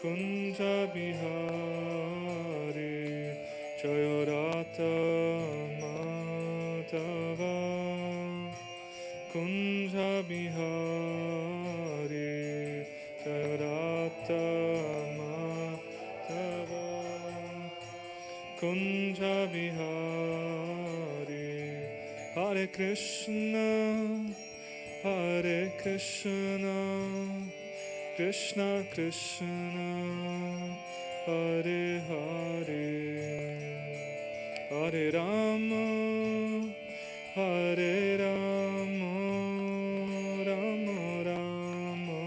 Kunja Bihari Jaya Radha Madhava Kunja Bihari Jaya Radha Madhava Kunja Bihari Hare Krishna Hare Krishna Krishna Krishna Hare Hare Hare Rama Hare Rama Rama Rama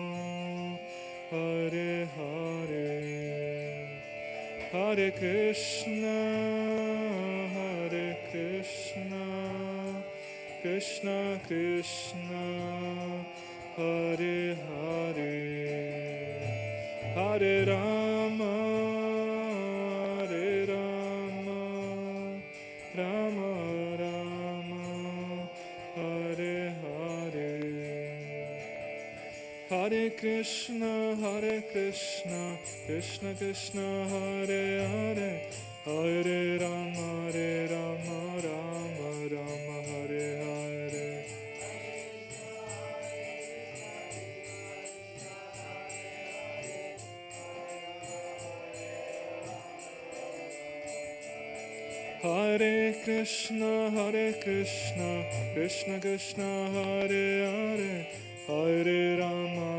Hare Hare Hare Krishna Hare Krishna Krishna Krishna Hare Hare Hare Rama Hare Rama Rama Rama Hare Hare Hare Krishna Krishna Krishna Hare Hare Hare Rama Rama Rama Hare Hare Hare Krishna Krishna Krishna Hare Hare Hare Rama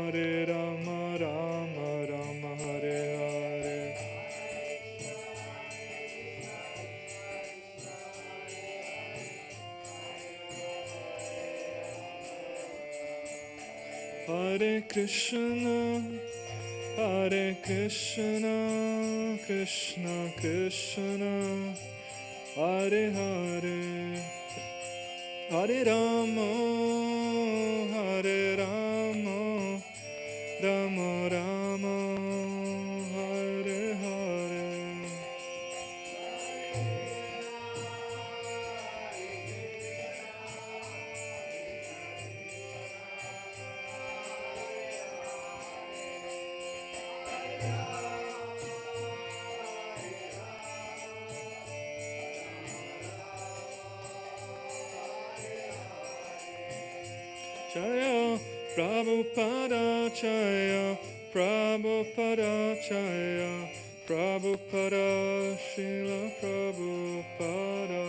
Rama Rama Hare Hare Hare Krishna Krishna Krishna Hare Hare Hare Rama Rama Rama Hare Hare Jaya Prabhupada Jaya Prabhupada Jaya Prabhupada Srila Prabhupada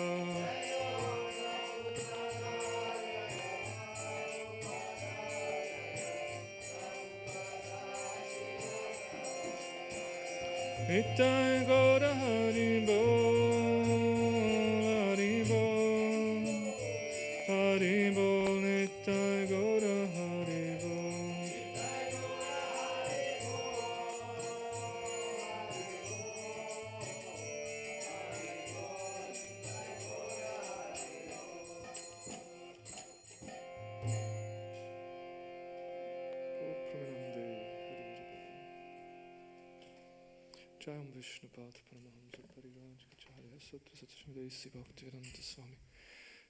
Nitai Gaura Hari Bol Hari Bol Hari Bol Nitai Gaura Hari Bol Jayam Vishnupad Paramahamsa Parivrajacharya Sattva Sattva Bhaktivedanta Swami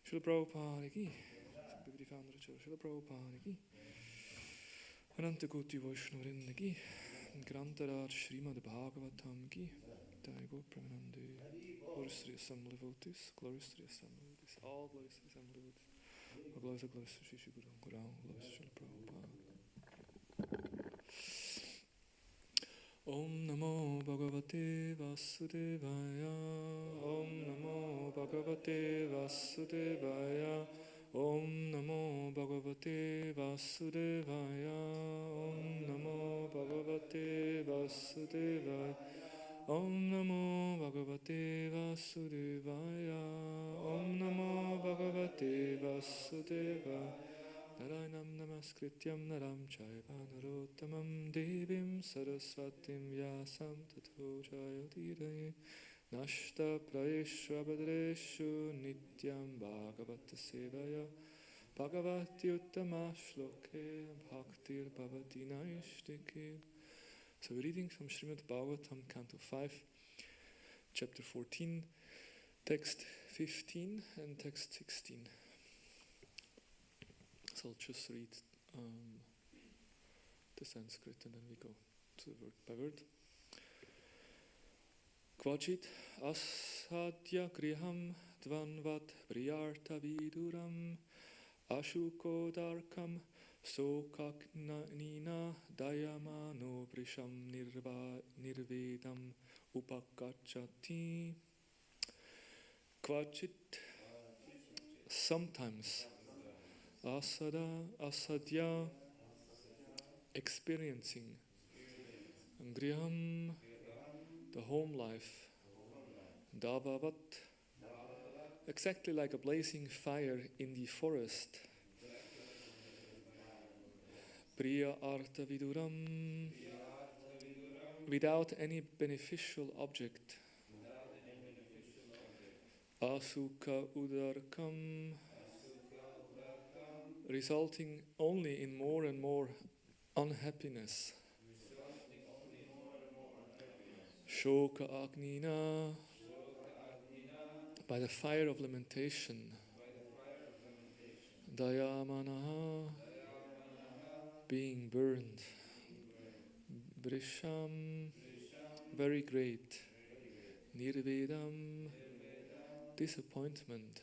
Srila Prabhupada ki Srila Prabhupada ki Ananta Koti Vaishnavrinda ki Grantaraj Srimad Bhagavatam ki Taigo Premanande Glories to the Assembly Devotees, glories to the Assembly Devotees, all glories to the Assembly Devotees, all glories to Shri Shri Guru Gauranga, glories to Srila Prabhupada. Om Namo Bhagavate Vasudevaya Om Namo Bhagavate Vasudevaya Om Namo Bhagavate Vasudevaya Om Namo Bhagavate Vasudevaya Om Namo Bhagavate Vasudevaya Om Namo Bhagavate Vasudevaya Narayanam Namaskrityam Naram Chaiva Narottamam Devim Saraswatim Vyasam Tato Jayodiraye Nashta Praeshu Abhadreshu Nityam Bhagavata Sevaya Bhagavati Uttama Shloke Bhaktir Bhavati Naishtike. So we're reading from Srimad Bhagavatam, Canto 5, Chapter 14, Text 15 and Text 16. So I'll just read the Sanskrit and then we go to the word by word. Kvachit asadya griham dvanvat priyarta viduram ashuko darkam sokaknina dayamano prisham nirvedam upakachati. Kvachit, sometimes, asadya, experiencing, griham, the home life, davavat, exactly like a blazing fire in the forest, priya artha viduram, without any beneficial object, asuka udarkam, resulting only in more and more unhappiness, shoka agnina, by the fire of lamentation, dayamana, being burned, brisham, very great, nirvedam, disappointment,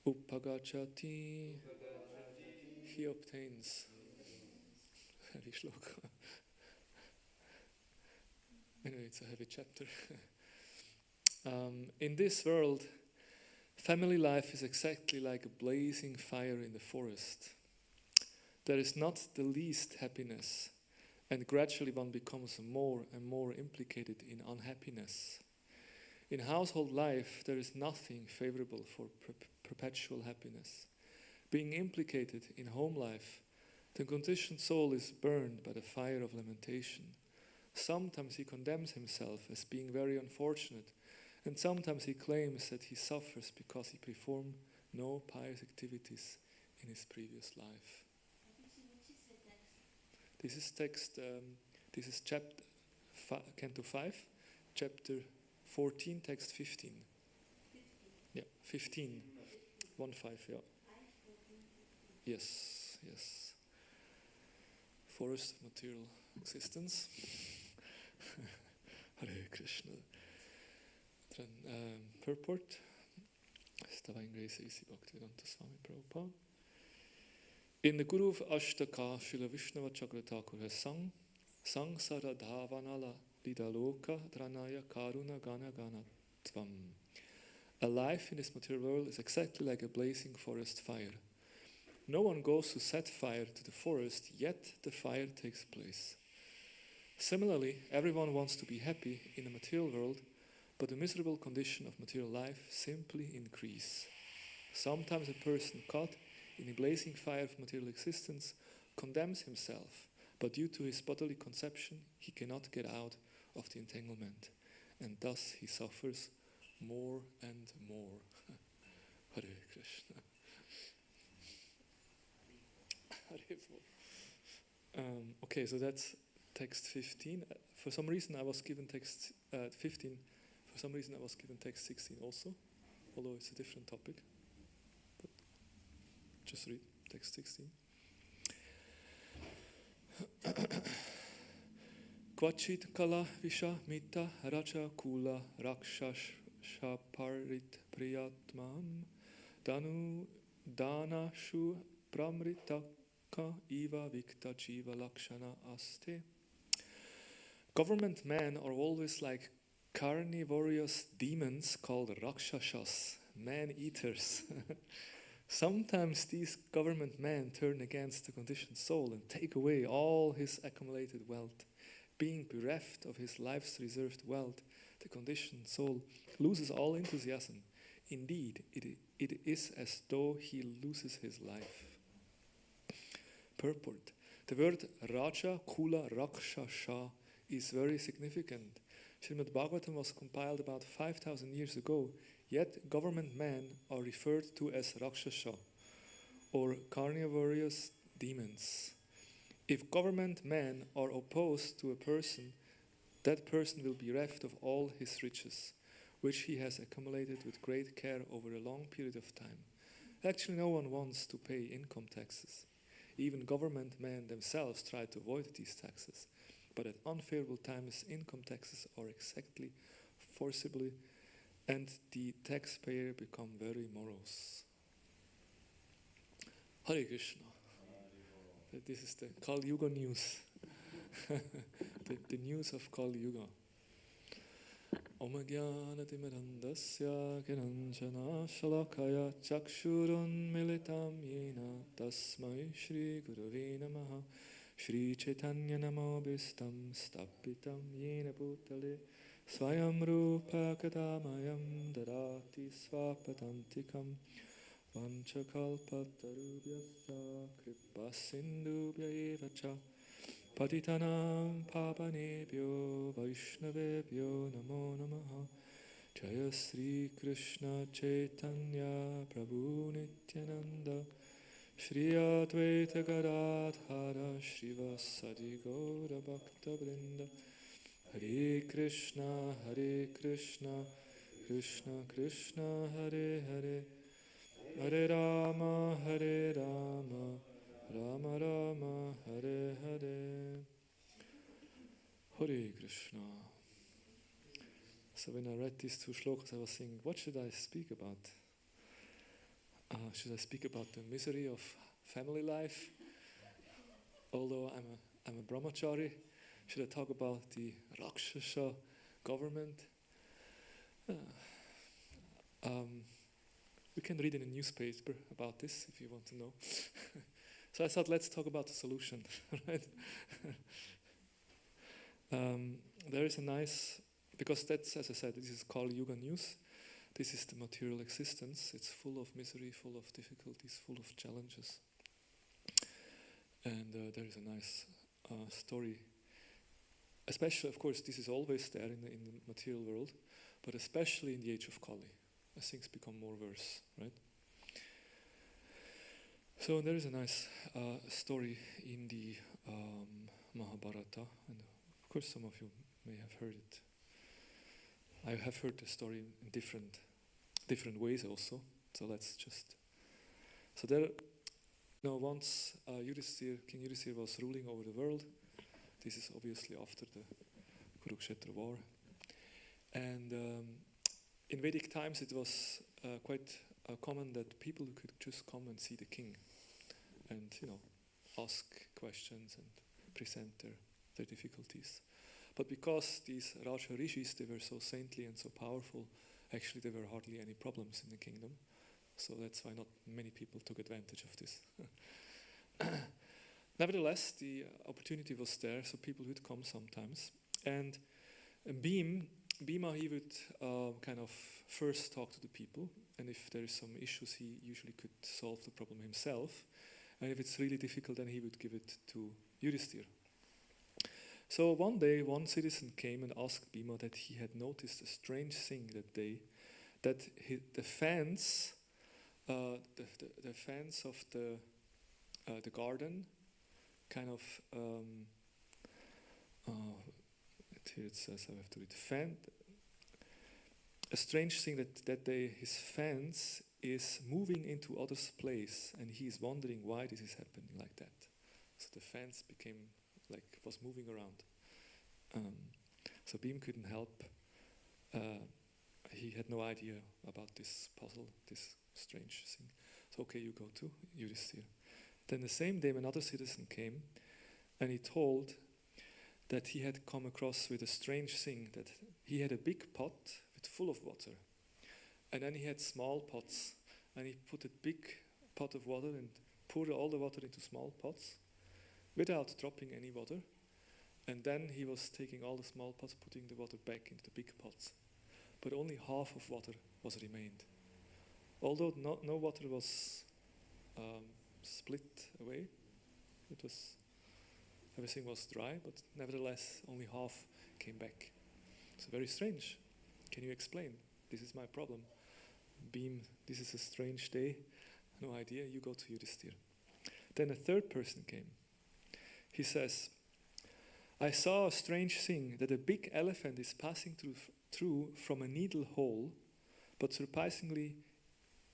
upagachati, he obtains. Heavy shloka. Anyway, it's a heavy chapter. In this world, family life is exactly like a blazing fire in the forest. There is not the least happiness, and gradually one becomes more and more implicated in unhappiness. In household life, there is nothing favorable for perpetual happiness. Being implicated in home life, the conditioned soul is burned by the fire of lamentation. Sometimes he condemns himself as being very unfortunate, and sometimes he claims that he suffers because he performed no pious activities in his previous life. This is text. This is chapter Canto 5, chapter 14, text 15. Yeah, 15. 1-5. Yeah. Yes. Forest of material existence. Hare Krishna. Purport. Divine Grace A.C. Bhaktivedanta Swami Prabhupada. In the Guru of Ashtaka, Srila Vishnava Chakratakura has sung, Sangsara Dhavanala Lidaloka Dranaya Karuna Gana Gana Tvam. A life in this material world is exactly like a blazing forest fire. No one goes to set fire to the forest, yet the fire takes place. Similarly, everyone wants to be happy in the material world, but the miserable condition of material life simply increase. Sometimes a person caught in a blazing fire of material existence condemns himself, but due to his bodily conception, he cannot get out of the entanglement, and thus he suffers more and more. Hare Krishna. Okay, so that's text 15. For some reason I was given text 15. For some reason I was given text 16 also, although it's a different topic. But just read text 16. Kvachit kala visha mita raja kula rakshash shaparit priyatmam danu danashu pramritaka iva vikta jiva lakshana aste. Government men are always like carnivorous demons called rakshasas, man-eaters. Sometimes these government men turn against the conditioned soul and take away all his accumulated wealth. Being bereft of his life's reserved wealth, the conditioned soul loses all enthusiasm. Indeed, it is as though he loses his life. Purport. The word Raja Kula Rakshasha is very significant. Srimad Bhagavatam was compiled about 5,000 years ago, yet government men are referred to as Rakshasa, or carnivorous demons. If government men are opposed to a person, that person will be bereft of all his riches, which he has accumulated with great care over a long period of time. Actually, no one wants to pay income taxes. Even government men themselves try to avoid these taxes. but at unfavorable times income taxes are exactly forcibly, and the taxpayer become very morose. Hare Krishna. This is the Kali Yuga news. the news of Kali Yuga. Om Jnana Timirandasya Kiranjana Shalakaya Chakshurun Militam Yena Tasmai Shri Gurave Namaha Shri Chaitanya Namobhistam Stapitam Yena Bhutale Swayam Rupa Kadamayam Darati Swapatantikam Vanchakalpatarubhyascha Kripa Sindhubhya Eva Cha Patitanam Pavanebhyo Vaishnavebhyo Namo Namaha Jaya Sri Krishna Chaitanya Prabhu Nityananda Shri Advaita Gadadhara Srivasadi Gaura Bhakta Vrinda Hare Krishna Krishna Krishna Hare Hare Hare Rama Rama Rama Hare Hare. Hare Krishna. So when I read these two shlokas, I was thinking, what should I speak about? Should I speak about the misery of family life? Although I'm a brahmachari, should I talk about the Rakshasa government? We can read in a newspaper about this if you want to know. So I thought, let's talk about the solution, right? There is a nice, because that's, as I said, this is Kali Yuga news. This is the material existence. It's full of misery, full of difficulties, full of challenges. And there is a nice story. Especially, of course, this is always there in the material world, but especially in the age of Kali, as things become more worse, right? So there is a nice story in the Mahabharata, and of course some of you may have heard it. I have heard the story in different ways also. So let's just. So there, once King Yudhisthira was ruling over the world. This is obviously after the Kurukshetra war, and in Vedic times it was quite common that people could just come and see the king, and ask questions and present their difficulties. But because these Raja Rishis, they were so saintly and so powerful, actually there were hardly any problems in the kingdom. So that's why not many people took advantage of this. Nevertheless, the opportunity was there, so people would come sometimes. And Bhima, he would kind of first talk to the people, and if there is some issues, he usually could solve the problem himself. And if it's really difficult, then he would give it to Yudhisthira. So one day, one citizen came and asked Bhima that he had noticed a strange thing that day, that the fence of the garden kind of here it says, I have to read, a strange thing that day his fence is moving into others' place, and he is wondering why this is happening like that. So the fence was moving around. So Bhima couldn't help. He had no idea about this puzzle, this strange thing. So okay, you go to Yudhisthira. Then the same day another citizen came, and he told that he had come across with a strange thing, that he had a big pot full of water, and then he had small pots, and he put a big pot of water and poured all the water into small pots without dropping any water, and then he was taking all the small pots, putting the water back into the big pots, but only half of water was remained. Although no water was split away, everything was dry, but nevertheless only half came back. So very strange. Can you explain? This is my problem. Bhim, this is a strange day. No idea. You go to Yudhisthira. Then a third person came. He says, I saw a strange thing, that a big elephant is passing through from a needle hole, but surprisingly,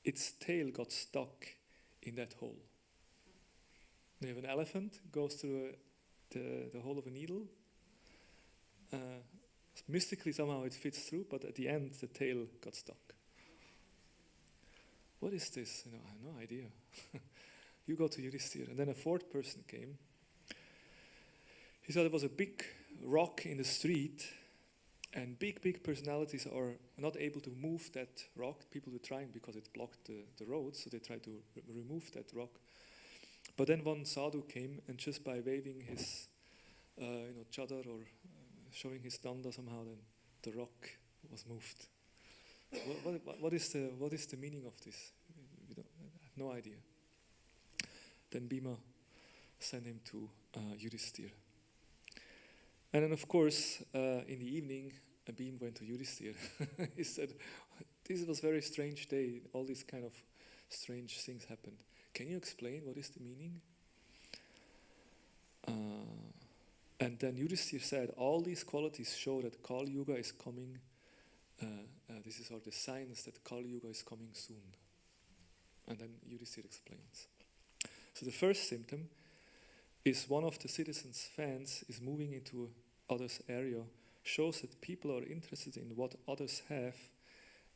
its tail got stuck in that hole. You have an elephant, goes through the hole of a needle, mystically somehow it fits through, but at the end the tail got stuck. What is this? I have no idea. You go to Yudhisthira. And then a fourth person came. He said there was a big rock in the street, and big personalities are not able to move that rock. People were trying because it blocked the road, so they tried to remove that rock. But then one sadhu came, and just by waving his chadar or showing his danda somehow, then the rock was moved. What is the meaning of this? I have no idea. Then Bhima sent him to Yudhisthira. And then, of course, in the evening, Bhima went to Yudhisthira. He said, this was a very strange day. All these kind of strange things happened. Can you explain what is the meaning? And then Yudhisthira said, all these qualities show that Kali Yuga is coming. These are the signs that Kali Yuga is coming soon. And then Yudhisthira explains. So the first symptom is one of the citizens' fans is moving into others' area, shows that people are interested in what others have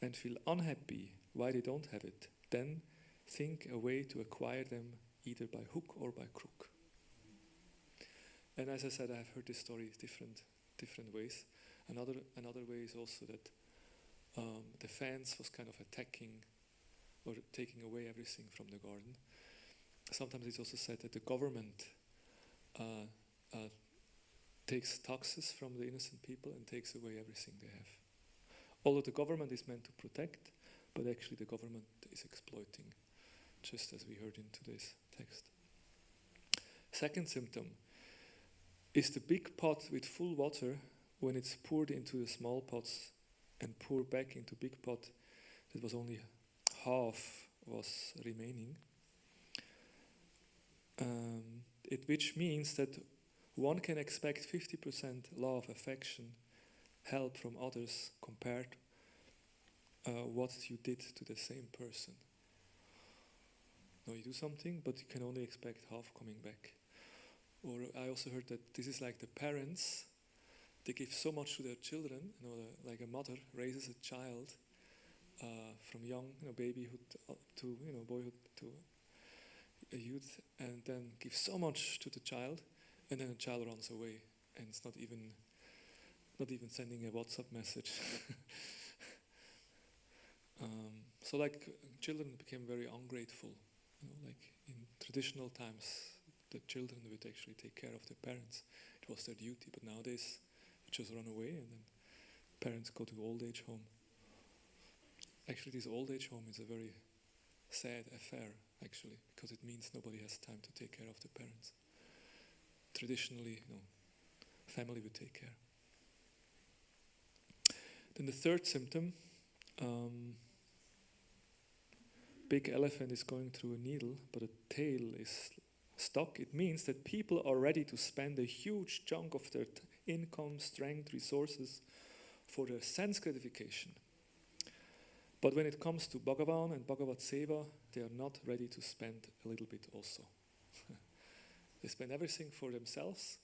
and feel unhappy why they don't have it. Then think a way to acquire them either by hook or by crook. And as I said, I have heard this story different ways. Another way is also that the fans was kind of attacking or taking away everything from the garden. Sometimes it's also said that the government takes taxes from the innocent people and takes away everything they have. Although the government is meant to protect, but actually the government is exploiting, just as we heard in today's text. Second symptom is the big pot with full water, when it's poured into the small pots and poured back into big pot, that was only half was remaining. Which means that one can expect 50% love, affection, help from others compared what you did to the same person. Now you do something, but you can only expect half coming back. Or I also heard that this is like the parents, they give so much to their children, like a mother raises a child from young, babyhood to boyhood to a youth, and then gives so much to the child, and then the child runs away, and it's not even sending a WhatsApp message. So like children became very ungrateful. Like in traditional times, the children would actually take care of their parents. It was their duty, but nowadays they just run away, and then parents go to old age home. Actually, this old age home is a very sad affair, actually, because it means nobody has time to take care of the parents. Traditionally, family would take care. Then the third symptom, big elephant is going through a needle, but a tail is stuck. It means that people are ready to spend a huge chunk of their income, strength, resources for their sense gratification. But when it comes to Bhagavan and Bhagavad Seva, they are not ready to spend a little bit also. They spend everything for themselves,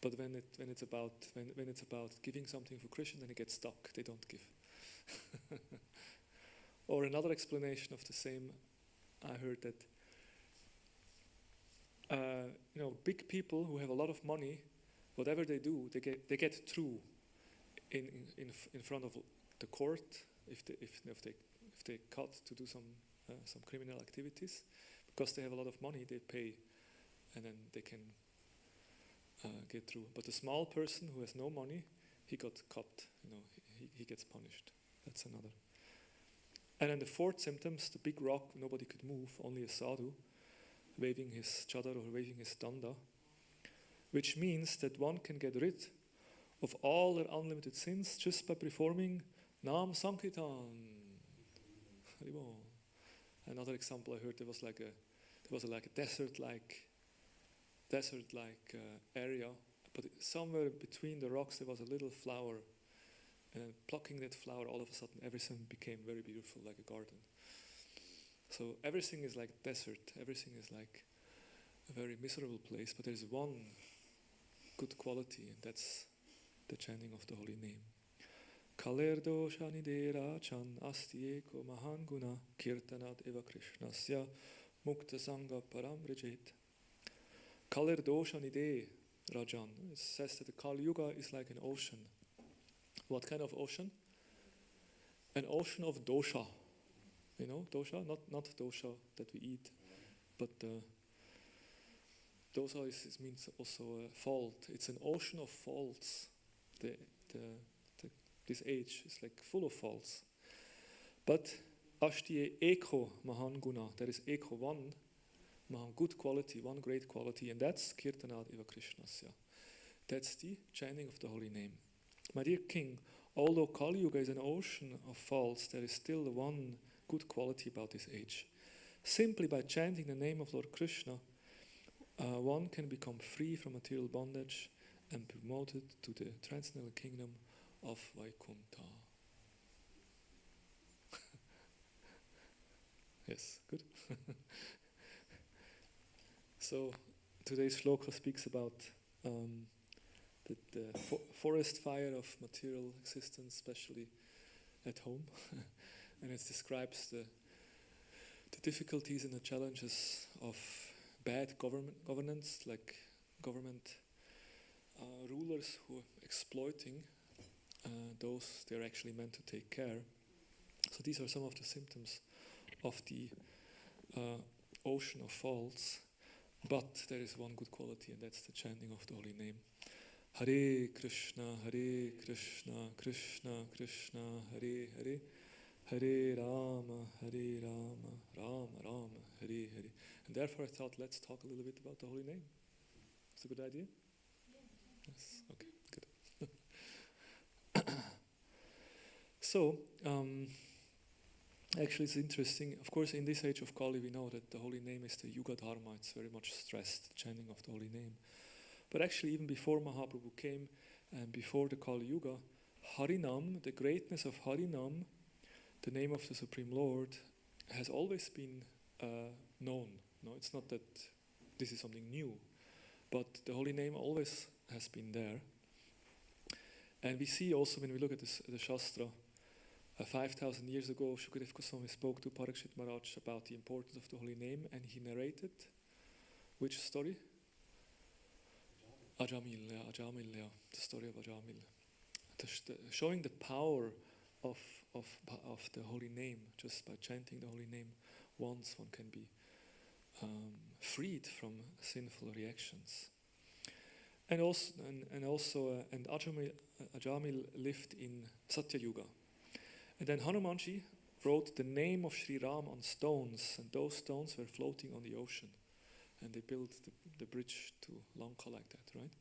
but when it's about giving something for Krishna, then it gets stuck. They don't give. Or another explanation of the same, I heard that big people who have a lot of money, whatever they do, they get through in front of the court if they cut to do some criminal activities, because they have a lot of money, they pay, and then they can get through. But the small person who has no money, he got cut. He gets punished. That's another. And then the fourth symptoms, the big rock nobody could move, only a sadhu, waving his chadar or waving his danda, which means that one can get rid of all their unlimited sins just by performing Nam Sankirtan. Another example I heard, there was like a desert-like area, but somewhere between the rocks there was a little flower, and then plucking that flower, all of a sudden everything became very beautiful, like a garden. So everything is like desert, everything is like a very miserable place, but there's one good quality, and the chanting of the holy name. Kalerdo Shanidera Chan Astieko Mahanguna Kirtanat Eva Krishnasya Mukta Sangha Param Rijet. Kalerdo Shanide Rajan. It says that the Kali Yuga is like an ocean. What kind of ocean? An ocean of dosha. You know, dosha? Not dosha that we eat, but dosha means also a fault. It's an ocean of faults. This age is like full of faults. But Ashtiye Eko Mahan Guna, there is Eko, one Mahan, good quality, one great quality, and that's Kirtanad Eva Krishnasya. That's the chanting of the holy name. My dear King, although Kali Yuga is an ocean of faults, there is still one good quality about this age. Simply by chanting the name of Lord Krishna, one can become free from material bondage and promoted to the transcendental kingdom of Vaikuntha. Yes, good. So today's shloka speaks about the forest fire of material existence, especially at home, and it describes the difficulties and the challenges of bad governance, like government rulers who are exploiting those they're actually meant to take care. So these are some of the symptoms of the ocean of faults, but there is one good quality, and that's the chanting of the holy name. Hare Krishna, Krishna Krishna, Hare Hare, Hare Rama, Rama Rama, Hare Hare. And therefore I thought, let's talk a little bit about the holy name. It's a good idea? Yes, okay, good. So, actually it's interesting. Of course, in this age of Kali, we know that the holy name is the Yuga Dharma. It's very much stressed, the chanting of the holy name. But actually, even before Mahaprabhu came and before the Kali Yuga, Harinam, the greatness of Harinam, the name of the Supreme Lord, has always been known. No, it's not that this is something new, but the holy name always has been there. And we see also when we look at the Shastra, 5,000 years ago, Shukadeva Goswami spoke to Parikshit Maharaj about the importance of the holy name, and he narrated which story? Ajamil, the story of Ajamil. Showing the power of the holy name. Just by chanting the holy name once, one can be freed from sinful reactions. And Ajamil lived in Satya Yuga. And then Hanumanji wrote the name of Sri Ram on stones, and those stones were floating on the ocean. And they built the bridge to Lanka like that, right?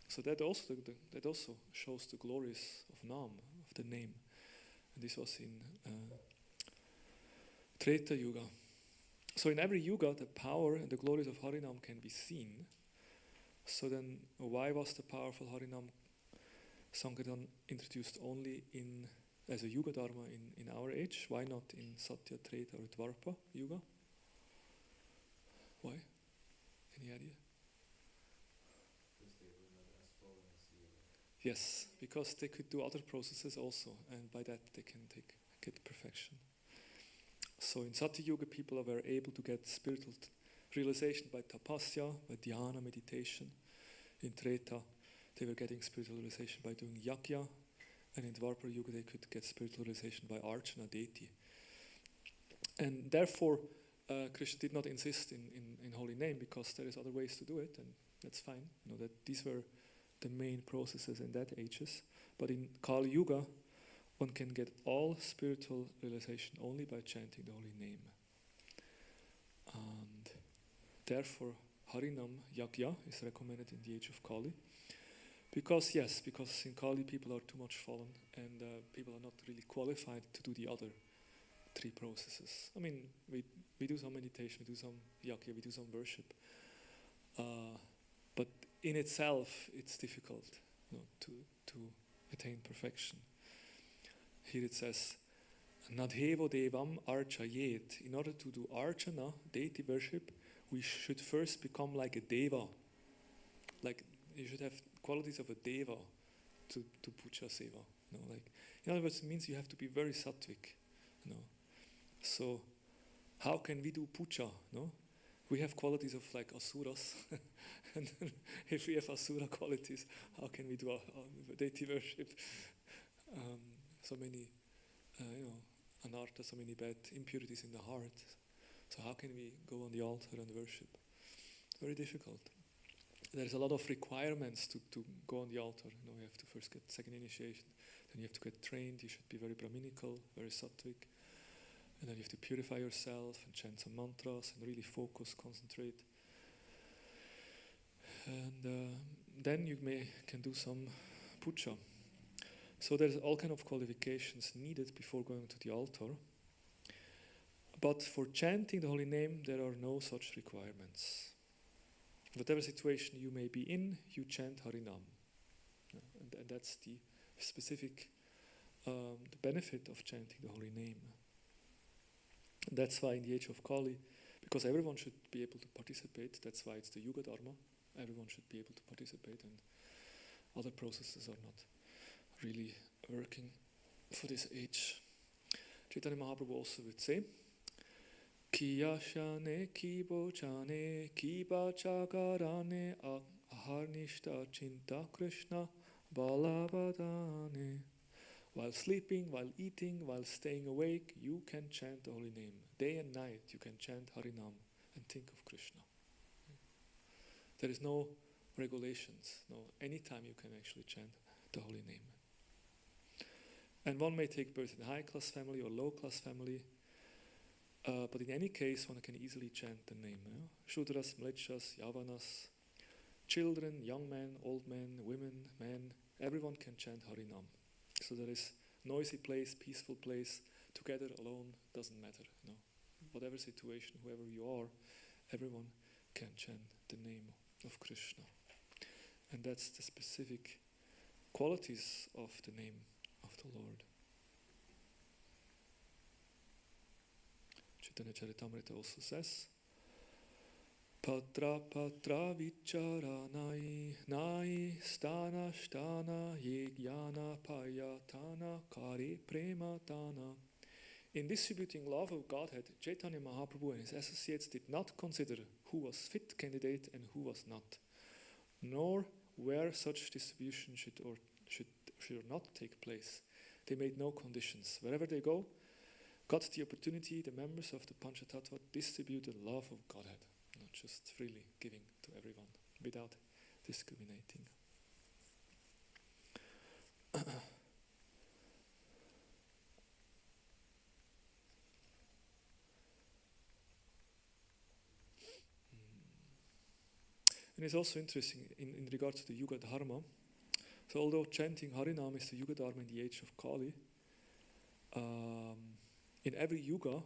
So that also shows the glories of Nam, of the name. And this was in Treta Yuga. So in every Yuga, the power and the glories of Harinam can be seen. So then, why was the powerful Harinam Sankirtan introduced only as a Yuga Dharma in our age? Why not in Satya, Treta or Dvarpa Yuga? Why? Any idea? Because they were not as fallen as the other. Yes, because they could do other processes also, and by that they can get perfection. So in Satya Yuga, people were able to get spiritual realization by tapasya, by dhyana, meditation. In Treta, they were getting spiritual realization by doing yajna, and in Dwapara Yuga, they could get spiritual realization by archana, deity. And therefore, Krishna did not insist in holy name, because there is other ways to do it, and that's fine. You know that these were the main processes in that ages. But in Kali Yuga, one can get all spiritual realization only by chanting the holy name. And therefore, Harinam Yajna is recommended in the age of Kali. Because in Kali people are too much fallen, and people are not really qualified to do the other three processes. I mean, we do some meditation, we do some yajna, we do some worship. But in itself, it's difficult, to attain perfection. Here it says, Nadhevo Devam Archayet. In order to do archana, deity worship, we should first become like a deva. Like, you should have qualities of a deva to puja seva. Like, in other words, it means you have to be very sattvic. So how can we do puja? We have qualities of like asuras, and if we have asura qualities, how can we do deity worship? So many, anartha, so many bad impurities in the heart. So how can we go on the altar and worship? Very difficult. There's a lot of requirements to go on the altar. You have to first get second initiation, then you have to get trained. You should be very brahminical, very sattvic, and then you have to purify yourself and chant some mantras and really focus, concentrate. And then you can do some puja. So there's all kind of qualifications needed before going to the altar. But for chanting the holy name, there are no such requirements. Whatever situation you may be in, you chant Harinam. And that's the specific the benefit of chanting the holy name. And that's why in the age of Kali, because everyone should be able to participate, that's why it's the Yuga Dharma. Everyone should be able to participate, and other processes are not really working for this age. Chaitanya Mahaprabhu also would say, Kiyashane kibochane kibachagarane aharnishta chinta Krishna balavadane. While sleeping, while eating, while staying awake, you can chant the holy name. Day and night you can chant Harinam and think of Krishna. There is no regulations. No, anytime you can actually chant the holy name. And one may take birth in a high-class family or low-class family, but in any case, one can easily chant the name. Shudras, Mlechas, Yavanas, children, young men, old men, women, men, everyone can chant Harinam. So there is noisy place, peaceful place, together, alone, doesn't matter. Whatever situation, whoever you are, everyone can chant the name of Krishna. And that's the specific qualities of the name of the Lord. Chaitanya Charitamrita also says, Patra patra vichara nai stana sthana yejnana payatana kare prematana. In distributing love of Godhead, Chaitanya Mahaprabhu and his associates did not consider who was fit candidate and who was not, nor where such distribution should or not take place. They made no conditions. Wherever they go, got the opportunity, the members of the Panchatattva distributed love of Godhead, not just freely giving to everyone, without discriminating. And it's also interesting in regards to the Yuga Dharma. So although chanting Harinam is the Yuga Dharma in the age of Kali, in every Yuga,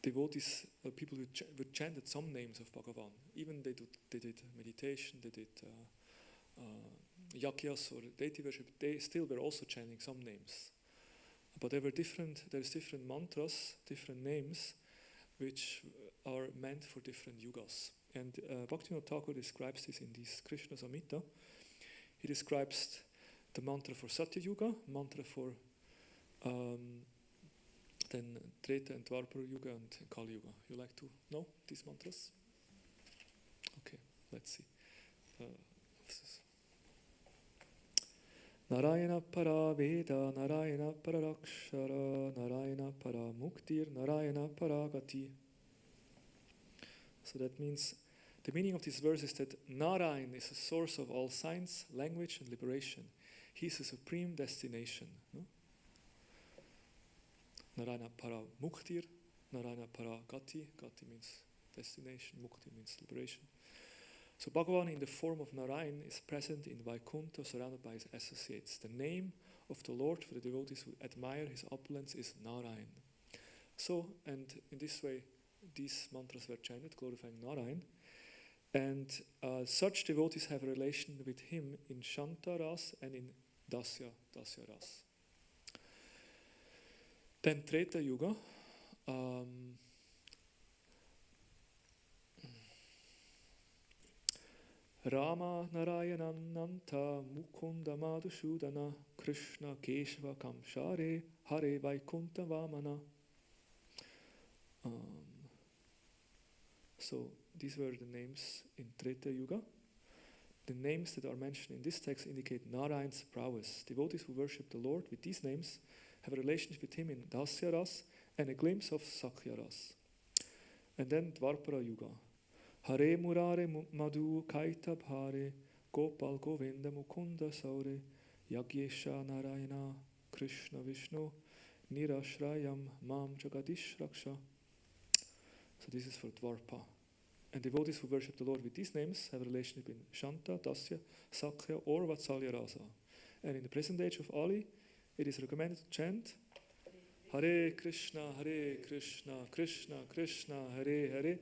devotees, people who chanted some names of Bhagavan. Even they did meditation, they did yakyas or deity worship, they still were also chanting some names. But there's different mantras, different names, which are meant for different yugas. And Bhaktivinoda Thakur describes this in this Krishna Samhita. He describes the mantra for Satya Yuga, mantra for then Treta and Dwapara Yuga and Kali Yuga. You like to know these mantras? Okay, let's see. Narayana para Veda, Narayana para Rakshara, Narayana para Muktir, Narayana para Gati. So that means, the meaning of this verse is that Narayan is the source of all science, language and liberation. He is the supreme destination. No? Narayana para Muktir, Narayana para Gati. Gati means destination, Mukti means liberation. So Bhagavan in the form of Narayan is present in Vaikuntha, surrounded by his associates. The name of the Lord for the devotees who admire his opulence is Narayan. So, and in this way, these mantras were chanted, glorifying Narayan. And such devotees have a relation with him in Shanta Ras and in Dasya Ras. Then Treta Yuga. Rama Narayanananta Mukunda Madhusudana Krishna Keshava Kamshare Hare Vaikunta Vamana. So these were the names in Treta Yuga. The names that are mentioned in this text indicate Narayan's prowess. Devotees who worship the Lord with these names have a relationship with him in Dasya Ras and a glimpse of Sakhya Ras. And then Dvarpara Yuga. Hare Murare Madhu Kaita Bhare Gopal Govinda Mukunda Saure Yagyesha Narayana Krishna Vishnu Nirashrayam Mam Jagadish Raksha. So this is for Dvarpa. And devotees who worship the Lord with these names have a relationship in Shanta, Dasya, Sakhya or Vatsalya Rasa. And in the present age of Ali, it is recommended to chant Hare Krishna, Krishna Krishna, Hare Hare,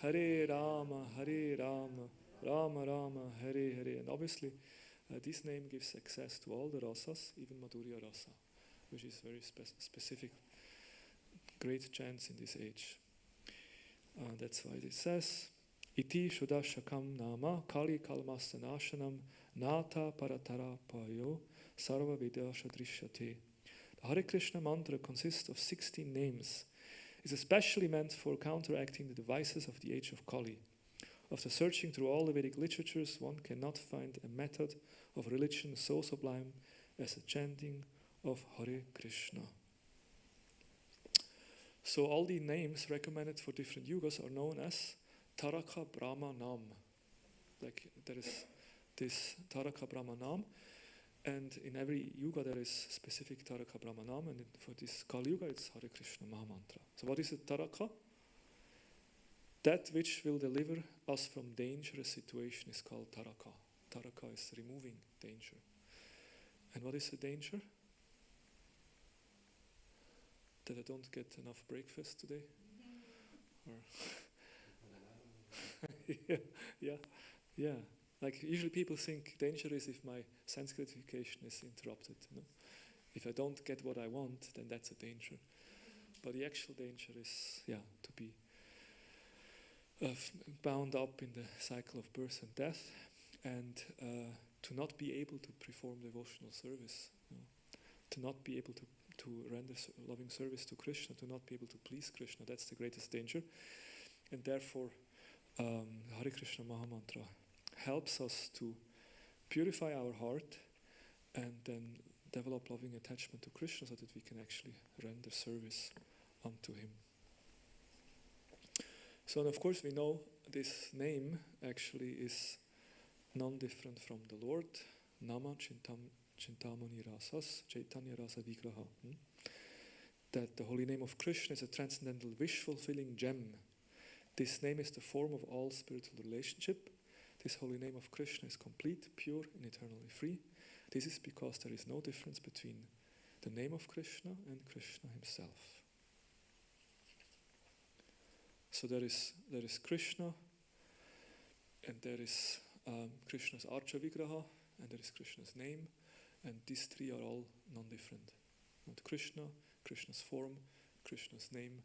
Hare Rama, Rama Rama, Hare Hare. And obviously, this name gives access to all the rasas, even Madhurya Rasa, which is very specific, great chants in this age. That's why it says, Iti Shudashakam Nama Kali Kalmastanashanam Nata Paratarapayo Sarva Vidya Shadrishyate. The Hare Krishna mantra consists of 16 names. It is especially meant for counteracting the devices of the age of Kali. After searching through all the Vedic literatures, one cannot find a method of religion so sublime as the chanting of Hare Krishna. So all the names recommended for different yugas are known as Taraka Brahma Nam. Like there is this Taraka Brahma Nam, and in every yuga there is specific Taraka Brahma Nam, and for this Kali Yuga it's Hare Krishna Mahamantra. So what is a Taraka? That which will deliver us from dangerous situation is called Taraka. Taraka is removing danger. And what is the danger? That I don't get enough breakfast today? Or yeah. Like usually people think danger is if my sense gratification is interrupted. You know? If I don't get what I want, then that's a danger. But the actual danger is, to be bound up in the cycle of birth and death, and to not be able to perform devotional service, to not be able to render loving service to Krishna, to not be able to please Krishna. That's the greatest danger. And therefore, Hare Krishna Mahamantra helps us to purify our heart and then develop loving attachment to Krishna so that we can actually render service unto him. So, and of course, we know this name actually is non-different from the Lord. Nama Chintamani Rasas, Chaitanya Rasa Vigraha. That the holy name of Krishna is a transcendental wish-fulfilling gem. This name is the form of all spiritual relationship. This holy name of Krishna is complete, pure, and eternally free. This is because there is no difference between the name of Krishna and Krishna himself. So there is Krishna, and there is Krishna's Archa Vigraha, and there is Krishna's name, and these three are all non-different. Not Krishna, Krishna's form, Krishna's name,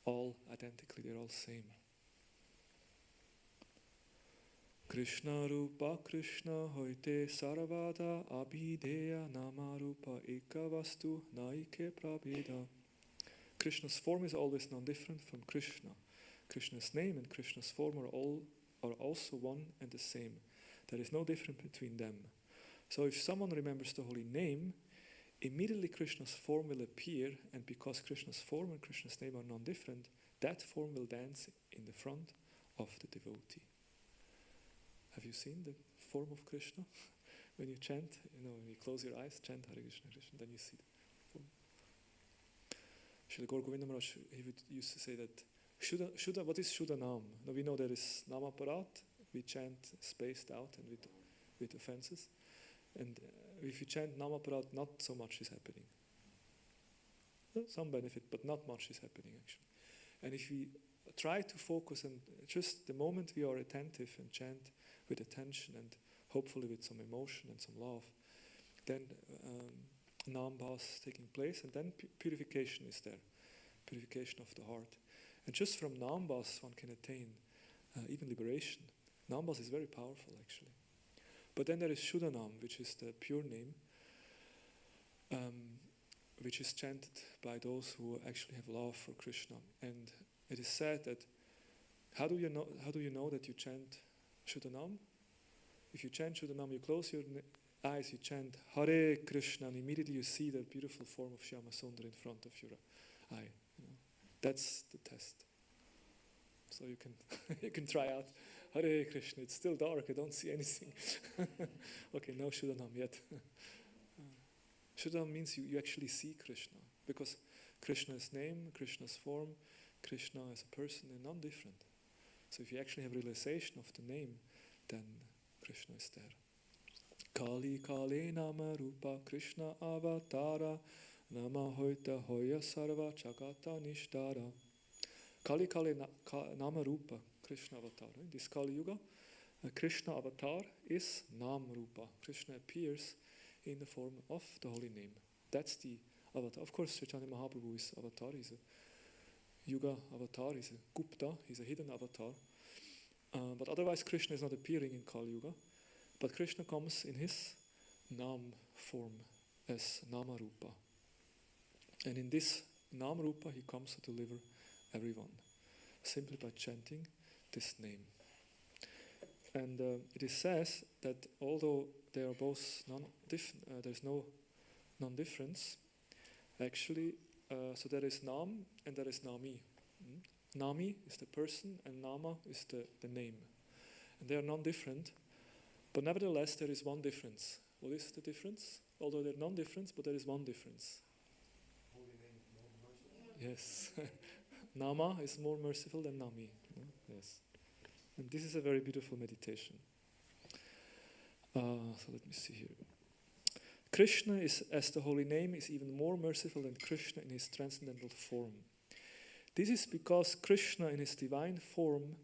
all identically, they're all same. Krishna Rupa Krishna Hoite Saravada Abhideya Nama Rupa Eka Vastu Naike Prabheda. Krishna's form is always non-different from Krishna. Krishna's name and Krishna's form are also one and the same. There is no difference between them. So if someone remembers the holy name, immediately Krishna's form will appear, and because Krishna's form and Krishna's name are non-different, that form will dance in the front of the devotee. Have you seen the form of Krishna? When you chant, when you close your eyes, chant Hare Krishna, Krishna, then you see the form. Srila Gaur Govinda Maharaj, he used to say that Shuddha, what is Shuddha Nam? Now we know there is Namaparat, we chant spaced out and with offenses. And if you chant Namaparat, not so much is happening. Some benefit, but not much is happening actually. And if we try to focus and just the moment we are attentive and chant with attention and hopefully with some emotion and some love, then Nambhas taking place, and then purification is there, purification of the heart. And just from Nambhas one can attain even liberation. Nambhas is very powerful actually. But then there is Shuddhanam, which is the pure name, which is chanted by those who actually have love for Krishna. And it is said that how do you know that you chant Shuddhanam? If you chant Shuddhanam, you close your eyes, you chant Hare Krishna, and immediately you see the beautiful form of Shyama Sundar in front of your eye. That's the test. So you can you can try out Hare Krishna. It's still dark, I don't see anything. Okay, no Shuddhanam yet. Shuddhanam means you actually see Krishna, because Krishna's name, Krishna's form, Krishna as a person are non-different. So if you actually have realization of the name, then Krishna is there. Kali Kali Nama Rupa Krishna Avatara Nama Hoita Hoya Sarva Chagata Nishtara. Kali Kali Nama Rupa Krishna Avatar. In this Kali Yuga, Krishna Avatar is Nam Rupa. Krishna appears in the form of the holy name. That's the avatar. Of course, Chaitanya Mahaprabhu is avatar. He's a Yuga avatar. He's a Gupta. He's a hidden avatar. But otherwise, Krishna is not appearing in Kali Yuga. But Krishna comes in his Nam form as Nama Rupa. And in this Nam Rupa, he comes to deliver everyone, simply by chanting this name. And it is says that although they are both non-different, there's no non-difference, actually, so there is Nam and there is Nami. Nami is the person and Nama is the name. And they are non-different, but nevertheless there is one difference. What is the difference? Although they're non-different, but there is one difference. Holy name is more merciful? Yes. Nama is more merciful than Nami. Yes. And this is a very beautiful meditation. So let me see here. Krishna is, as the holy name, is even more merciful than Krishna in his transcendental form. This is because Krishna in his divine form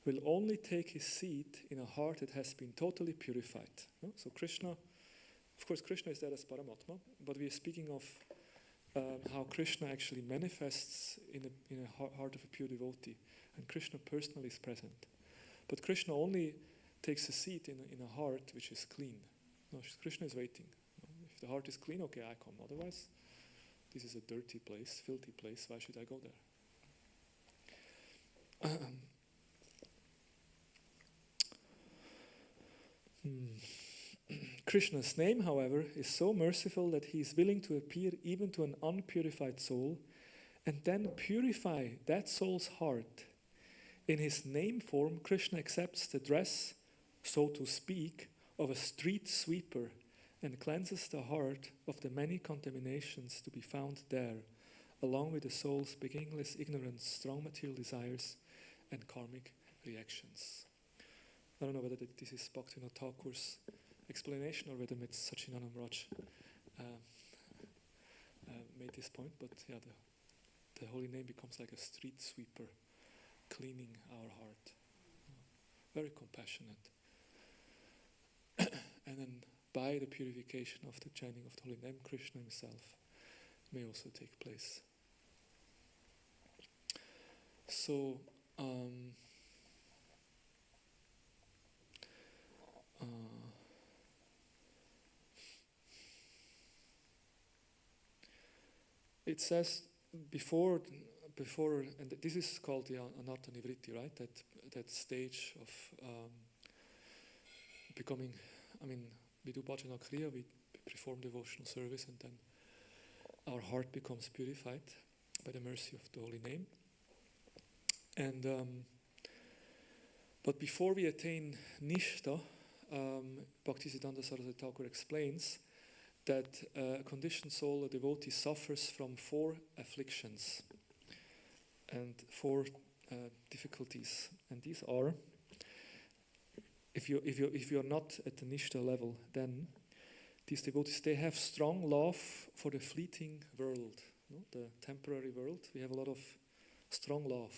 will only take his seat in a heart that has been totally purified. So Krishna, of course Krishna is there as Paramatma, but we are speaking of how Krishna actually manifests in a heart of a pure devotee. And Krishna personally is present. But Krishna only takes a seat in a heart which is clean. No, Krishna is waiting. If the heart is clean, okay, I come. Otherwise, this is a dirty place, filthy place. Why should I go there? Krishna's name, however, is so merciful that he is willing to appear even to an unpurified soul and then purify that soul's heart. In his name form, Krishna accepts the dress, so to speak, of a street sweeper and cleanses the heart of the many contaminations to be found there, along with the soul's beginningless ignorance, strong material desires, and karmic reactions. I don't know whether this is Bhaktivinoda Thakur's explanation or whether Sachinanand Raj made this point, but yeah, the holy name becomes like a street sweeper, cleaning our heart. Very compassionate. And then by the purification of the chanting of the holy name, Krishna himself may also take place. So, it says before, and this is called the Anartha Nivritti, right? That stage of becoming. I mean, we do bhajana kriya, we perform devotional service, and then our heart becomes purified by the mercy of the holy name. And but before we attain Nishtha, Bhaktisiddhanta Saraswati Thakur explains that a conditioned soul, a devotee, suffers from 4 afflictions and 4 difficulties, and these are: if you're not at the Nishtha level, then these devotees, they have strong love for the fleeting world, the temporary world. We have a lot of strong love,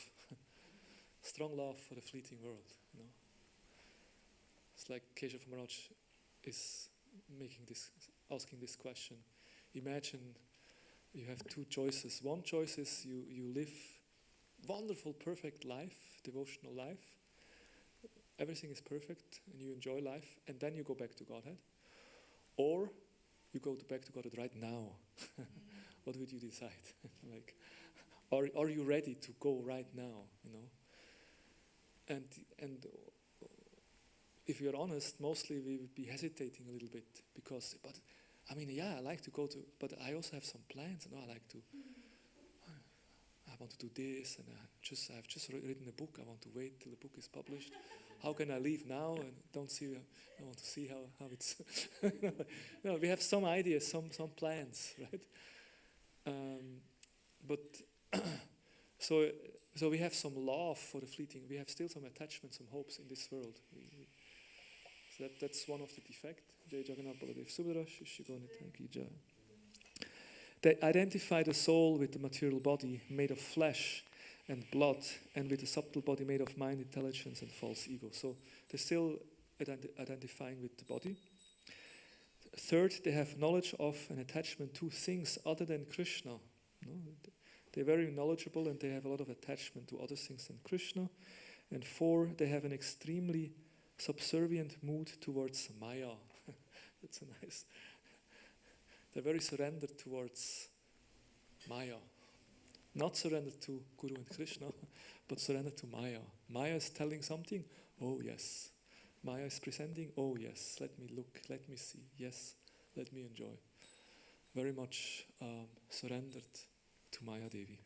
strong love for the fleeting world. It's like Keshav Maharaj is asking this question. Imagine you have 2 choices. One choice is you live wonderful, perfect life, devotional life, everything is perfect and you enjoy life, and then you go back to Godhead, or you go back to Godhead right now. What would you decide? Like, are you ready to go right now? You know, and if you're honest, mostly we would be hesitating a little bit because, but I mean, yeah, I like to go to, but I also have some plans. I want to do this, and I've just written a book. I want to wait till the book is published. How can I leave now and don't see? I want to see how it's. No, we have some ideas, some plans, right? But so we have some love for the fleeting. We have still some attachment, some hopes in this world. So that's one of the defects. They identify the soul with the material body made of flesh and blood, and with the subtle body made of mind, intelligence, and false ego. So they're still identifying with the body. Third, they have knowledge of and attachment to things other than Krishna. No? They're very knowledgeable and they have a lot of attachment to other things than Krishna. And four, they have an extremely subservient mood towards Maya. That's a nice. They're very surrendered towards Maya. Not surrendered to Guru and Krishna, but surrendered to Maya. Maya is telling something, oh yes. Maya is presenting, oh yes, let me look, let me see, yes, let me enjoy. Very much surrendered to Maya Devi.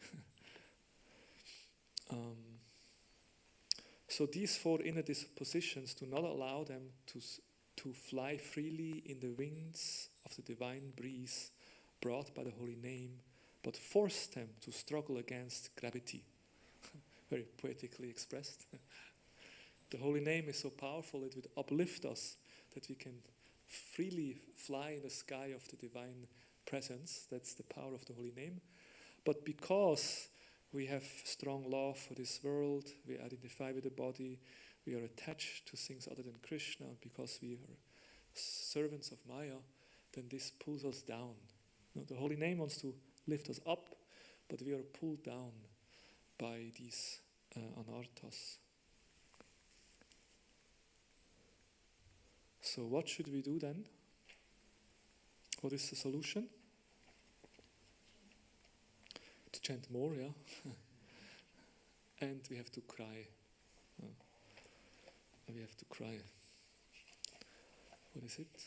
So these four inner dispositions do not allow them to fly freely in the wings of the divine breeze brought by the holy name, but force them to struggle against gravity. Very poetically expressed. The holy name is so powerful it would uplift us that we can freely fly in the sky of the divine presence. That's the power of the holy name. But because we have strong love for this world, we identify with the body, we are attached to things other than Krishna, because we are servants of Maya, then this pulls us down. You know, the holy name wants to lift us up, but we are pulled down by these anarthas. So what should we do then? What is the solution? To chant more, yeah? And we have to cry. We have to cry. What is it?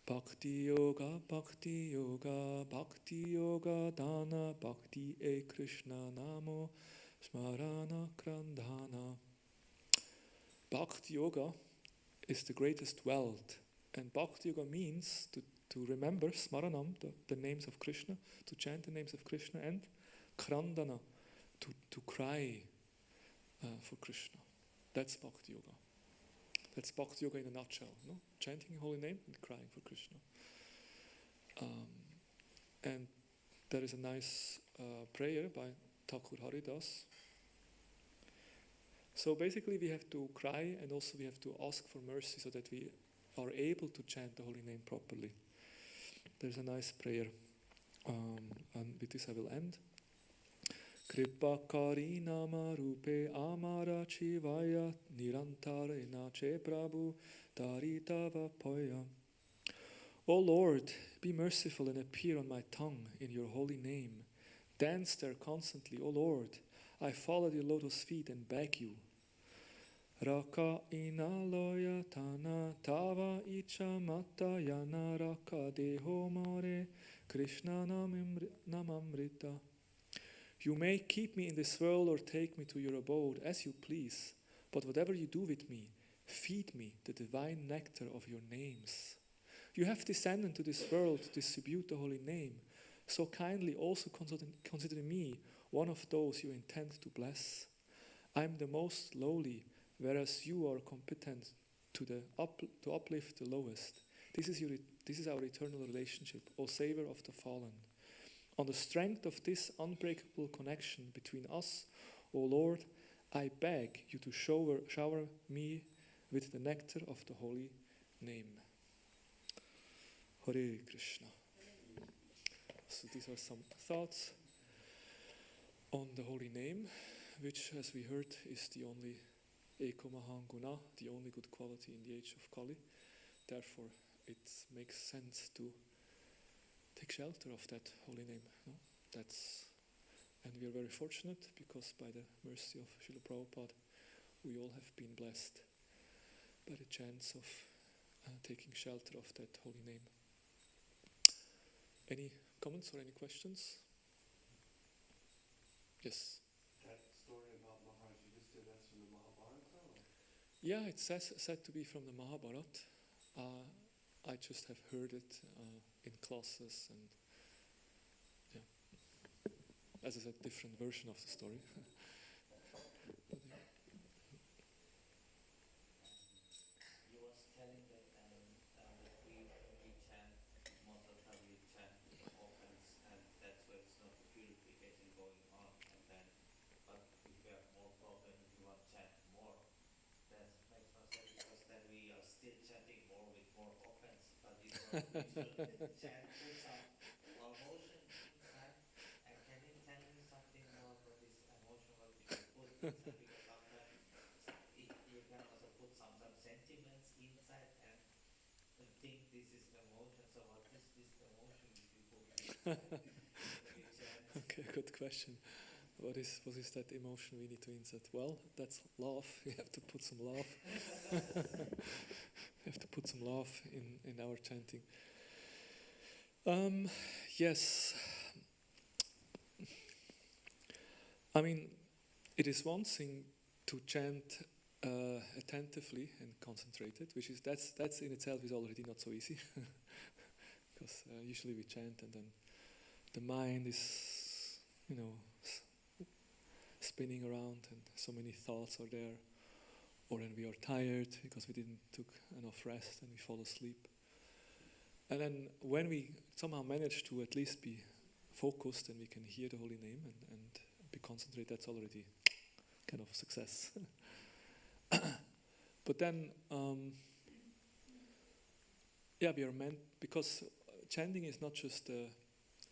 Bhakti yoga, bhakti yoga, bhakti yoga, dana, bhakti e Krishna namo, smarana krandhana. Bhakti yoga is the greatest wealth. And Bhakti Yoga means to remember Smaranam, the names of Krishna, to chant the names of Krishna, and Krandana, to cry for Krishna. That's Bhakti Yoga. That's Bhakti Yoga in a nutshell. No? Chanting a holy name and crying for Krishna. And there is a nice prayer by Thakur Haridas. So basically we have to cry and also we have to ask for mercy so that we are able to chant the holy name properly. There's a nice prayer. And with this I will end. Kripa kari nama rupe amara chivaya nirantara inache prabhu daritava poya. O Lord, be merciful and appear on my tongue in your holy name. Dance there constantly, O Lord. I fall at your lotus feet and beg you. Raka inaloya tana tava icha mata yana raka deho more Krishna namamrita. You may keep me in this world or take me to your abode as you please, but whatever you do with me, feed me the divine nectar of your names. You have descended to this world to distribute the holy name, so kindly also consider me one of those you intend to bless. I am the most lowly, whereas you are competent to uplift the lowest. This is our eternal relationship, O Savior of the fallen. On the strength of this unbreakable connection between us, O Lord, I beg you to shower me with the nectar of the holy name. Hare Krishna. So these are some thoughts on the holy name, which, as we heard, is the only Eko Mahanguna, the only good quality in the age of Kali. Therefore, it makes sense to take shelter of that holy name. No? And we are very fortunate because by the mercy of Srila Prabhupada, we all have been blessed by the chance of taking shelter of that holy name. Any comments or any questions? Yes. That story about Maharaj Yudhishthira, that's from the Mahabharata? Or? Yeah, it's said to be from the Mahabharata. I just have heard it in classes and as I said, different version of the story. You was telling that that we chant most of the time we chant offense and that's where it's not the purification going on and then but if we have more problem if you want to chant more that makes no sense because then we are still chanting more with more offense but you should chant with some emotion inside and can you tell me something more about this emotion what we should put inside because sometimes you can also put some sentiments inside and think this is emotion. So what is this emotion if you put inside when you chant? Okay, good question. What is that emotion we need to insert? Well, that's love. We have to put some love. We have to put some love in our chanting. Yes. I mean, it is one thing to chant attentively and concentrated, which is that's in itself is already not so easy, because usually we chant and then the mind is, spinning around and so many thoughts are there, or then we are tired because we didn't took enough rest and we fall asleep. And then when we somehow manage to at least be focused and we can hear the holy name and be concentrated, that's already kind of success. But then, we are meant, because chanting is not just a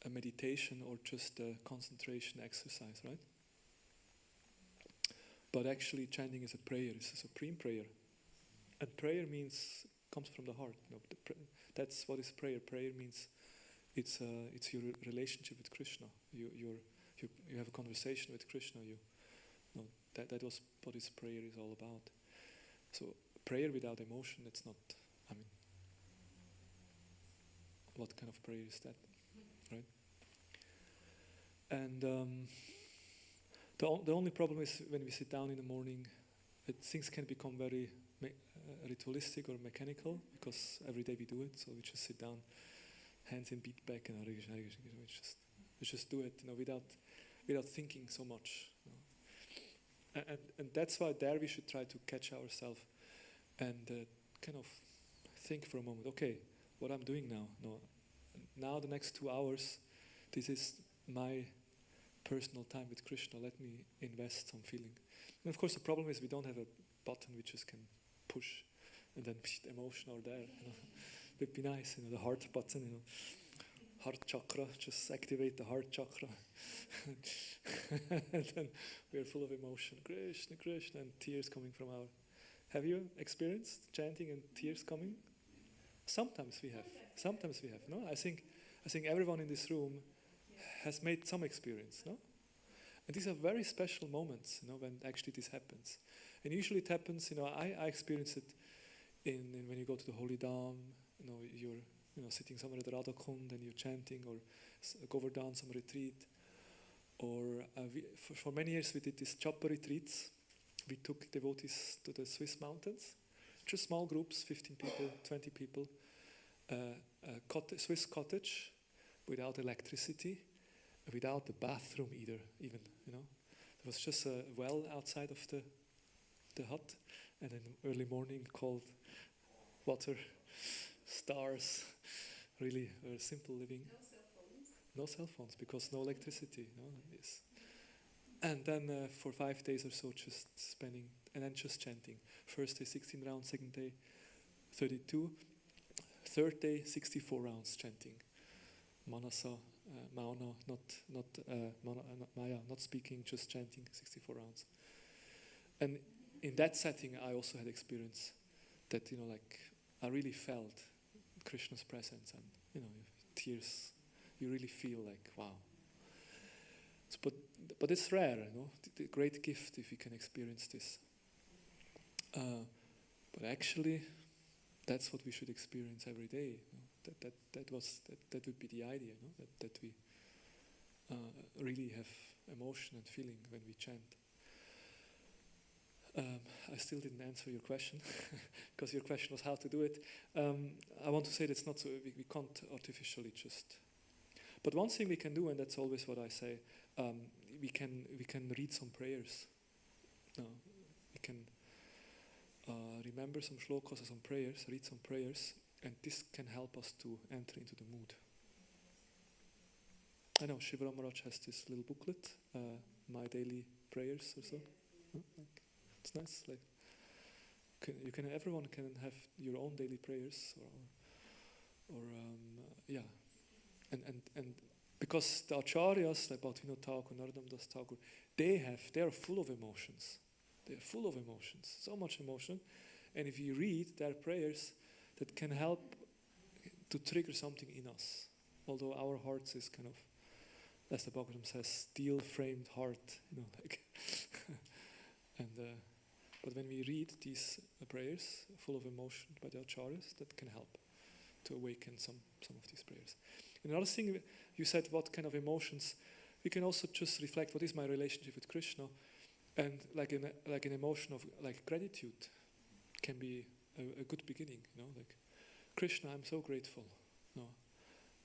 meditation or just a concentration exercise, right? But actually chanting is a prayer, it's a supreme prayer. And prayer comes from the heart. That's what is prayer. Prayer means it's your relationship with Krishna. You have a conversation with Krishna. That was what his prayer is all about. So prayer without emotion, it's not. I mean, what kind of prayer is that, right? And the only problem is when we sit down in the morning, things can become very ritualistic or mechanical because every day we do it. So we just sit down, hands in beat back, and we just do it, without thinking so much. And that's why there we should try to catch ourselves and kind of think for a moment. Okay, what I'm doing now? Now the next 2 hours, this is my personal time with Krishna. Let me invest some feeling. And of course, the problem is we don't have a button we just can push, and then emotion are there. It would be nice, the heart button. Heart chakra, just activate the heart chakra. And then we are full of emotion. Krishna, Krishna, and tears coming from our... Have you experienced chanting and tears coming? Sometimes we have. No, I think everyone in this room has made some experience. No, and these are very special moments. When actually this happens. And usually it happens. I experience it in when you go to the Holy Dham. You're sitting somewhere at the Radha Kund and you're chanting, or Govardhan, some retreat. Or for many years we did these Chappa retreats. We took devotees to the Swiss mountains, just small groups, 15 people, 20 people, Swiss cottage without electricity, without the bathroom even. There was just a well outside of the hut, and in early morning cold water, stars, really simple living. No cell phones because no electricity. Yes. And then for 5 days or so, just spending and then just chanting. First day 16 rounds, second day 32, third day 64 rounds chanting. Manasa, Mauna, not Maya, not speaking, just chanting 64 rounds. And in that setting, I also had experience that, like I really felt Krishna's presence, and tears. You really feel like, wow. But it's rare, the great gift if you can experience this. But actually, that's what we should experience every day. That would be the idea, that we really have emotion and feeling when we chant. I still didn't answer your question because your question was how to do it. I want to say that's not so. We can't artificially just. But one thing we can do, and that's always what I say, we can read some prayers. We can remember some shlokas or some prayers, read some prayers, and this can help us to enter into the mood. I know Shiva Maharaj has this little booklet, My Daily Prayers or so. It's nice. Like everyone can have your own daily prayers, or and because the acharyas like Bhaktivinoda Thakur, Narottam Das Thakur, they are full of emotions. They are full of emotions, so much emotion, and if you read their prayers, that can help to trigger something in us. Although our hearts is kind of, as the Bhagavatam says, steel-framed heart, and but when we read these prayers full of emotion by the acharyas, that can help to awaken some of these prayers. And another thing, you said what kind of emotions, we can also just reflect what is my relationship with Krishna, and like an emotion of like gratitude can be a good beginning. Like Krishna, I'm so grateful.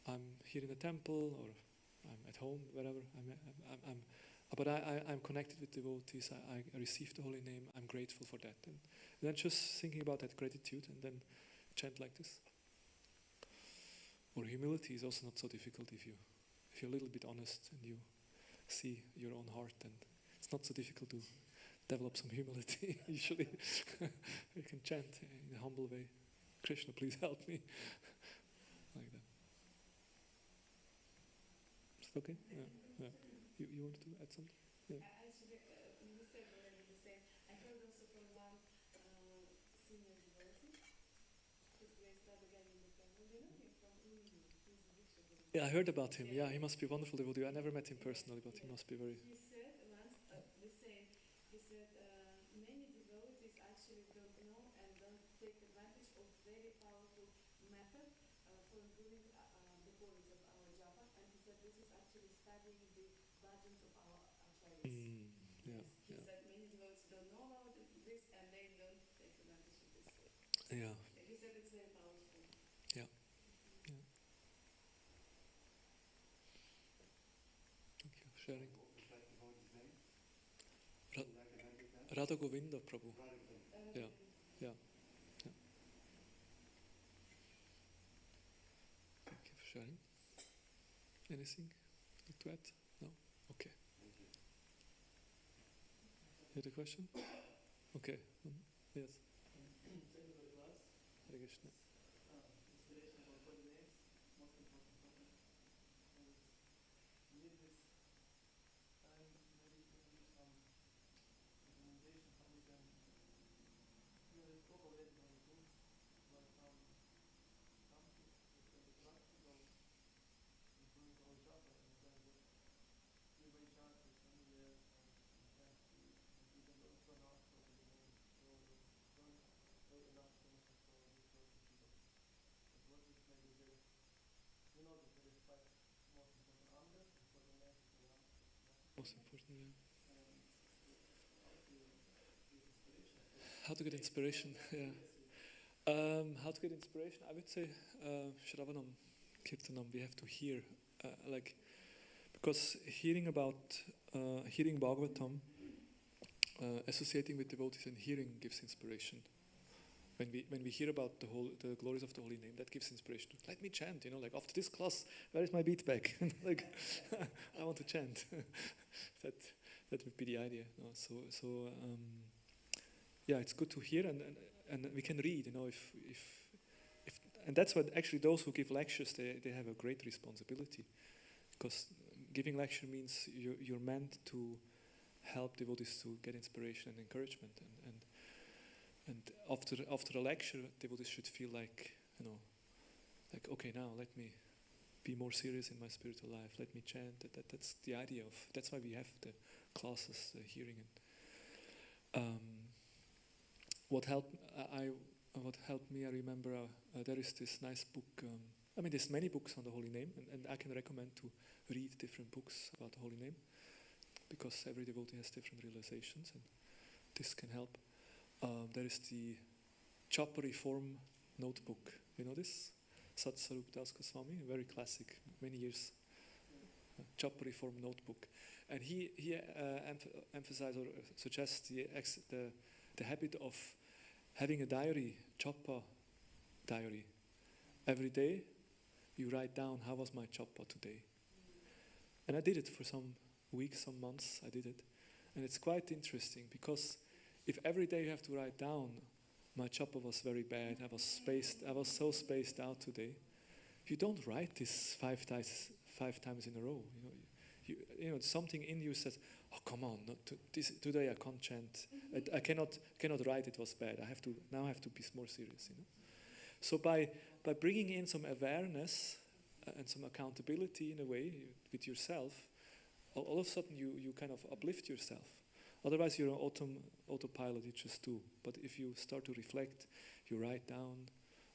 I'm here in the temple, or I'm at home, wherever. But I'm connected with devotees. I received the holy name. I'm grateful for that. And then just thinking about that gratitude, and then chant like this. Or humility is also not so difficult if you're a little bit honest and you see your own heart, and it's not so difficult to develop some humility. Usually, you can chant in a humble way. Krishna, please help me, like that. Is it okay? Yeah. You wanted to add something? Yeah. Actually, you said already the same. I heard also from one senior devotee, his grace God again in the temple. You know him from India. He's a Diksha devotee. Yeah, I heard about him. Yeah, he must be a wonderful devotee. I never met him personally, but he must be very... He said once the same. He said many devotees actually don't know and don't take advantage of very powerful method for improving the quality of our japa. And he said this is actually studying the bhajans of our acharyas. Yeah. He said many devotees don't know about this and they don't take advantage of this. Yeah. He said it's very powerful. Yeah. Yeah. Thank you for sharing. What was that devotee's name? Ra- Would you recommend it then? Radha Govinda Prabhu. Yeah. Yeah. Yeah. Thank you for sharing. Anything like to add? No? Okay. Thank you. You had a question? Okay. Yes. Thank you for the class. Hare Krishna. Inspiration for holy names, most important topic. And need this time maybe to give some recommendation how we can we talk already on the book, but something very practical improving our japa in the sense that we by chant is familiar and we can don't pronounce properly the names, so don't pay enough attention for this sort of people. But what is maybe the, you know that there is five most important amdas, and for the next is the one Most important, yeah. and how to get inspiration. How to get inspiration? Yeah. How to get inspiration? I would say Shravanam, Kirtanam. We have to hear, because hearing Bhagavatam, associating with devotees and hearing gives inspiration. When we hear about the glories of the holy name, that gives inspiration. Let me chant. Like after this class, where is my beat bag? Like I want to chant. that would be the idea. Yeah, it's good to hear, and we can read. If and that's what actually those who give lectures they have a great responsibility, because giving lecture means you're meant to help devotees to get inspiration and encouragement, and And after a lecture, devotees should feel like, like, okay, now let me be more serious in my spiritual life. Let me chant. That's the idea of. That's why we have the classes, the hearing. And what helped me, I remember there is this nice book. There's many books on the Holy Name, and I can recommend to read different books about the Holy Name, because every devotee has different realizations, and this can help. There is the Japa Reform notebook. You know this? Sat Sarup Das Goswami, very classic, many years. Japa Reform notebook. And he emphasizes or suggests the habit of having a diary, Japa diary. Every day you write down, how was my Japa today? And I did it for some weeks, some months, I did it. And it's quite interesting, because if every day you have to write down, my Japa was very bad, I was so spaced out today. You don't write this five times in a row. Something in you says, oh, come on, today I can't chant. I cannot write it was bad. I have to be more serious. So by bringing in some awareness and some accountability in a way with yourself, all of a sudden you kind of uplift yourself. Otherwise you're on autopilot, you just do. But if you start to reflect, you write down,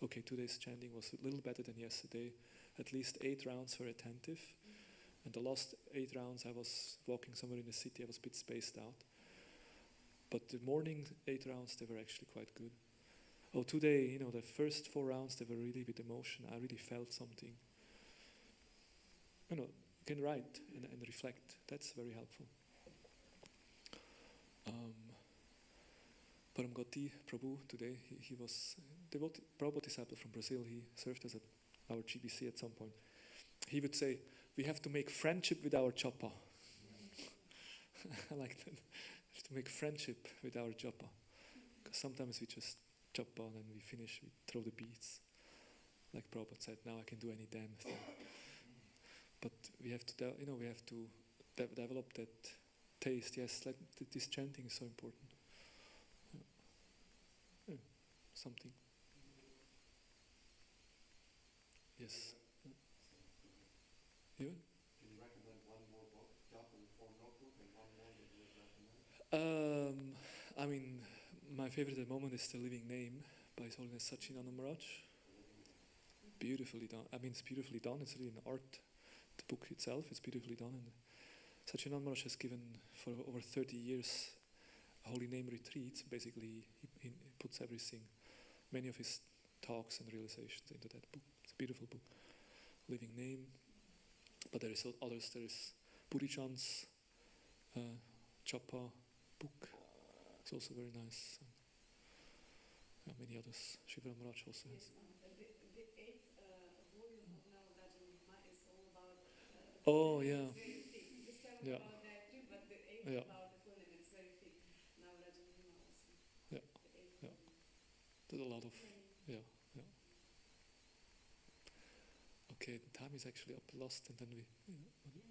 okay, today's chanting was a little better than yesterday. At least 8 rounds were attentive. And the last 8 rounds I was walking somewhere in the city, I was a bit spaced out. But the morning 8 rounds, they were actually quite good. Oh, today, the first 4 rounds, they were really with emotion. I really felt something. You can write and reflect. That's very helpful. Paramgoti Prabhu today, he was devotee, Prabhupada disciple from Brazil. He served as our GBC at some point. He would say, we have to make friendship with our japa. I like that. We have to make friendship with our japa. Because sometimes we just japa and then we finish, we throw the beads. Like Prabhupada said, now I can do any damn thing. But we have to, develop that taste. Yes, like this chanting is so important. Something. Yes. You? Can you recommend one more book, Japa Reform Notebook, and one more that you would recommend? My favorite at the moment is The Living Name by His Holiness Sachinanda Maharaj. Beautifully done. It's beautifully done. It's really an art. The book itself is beautifully done. And Sachinanda Maharaj has given for over 30 years Holy Name retreats. Basically, he puts everything, many of his talks and realizations into that book. It's a beautiful book. Living Name. But there is others. There is Purichand's Japa book. It's also very nice. Many others. Shiva Maharaj also has. The 8th volume of Navaraja Nima is all about. Oh, yeah. It's very thick. The 7th Yeah. about dietary, but the 8th Yeah. about the Holy Name. It's very thick. Navaraja Nima also. Yeah. The 8th Yeah. volume. There's a lot of. Yeah. Okay, the time is actually up, lost, and then we. Can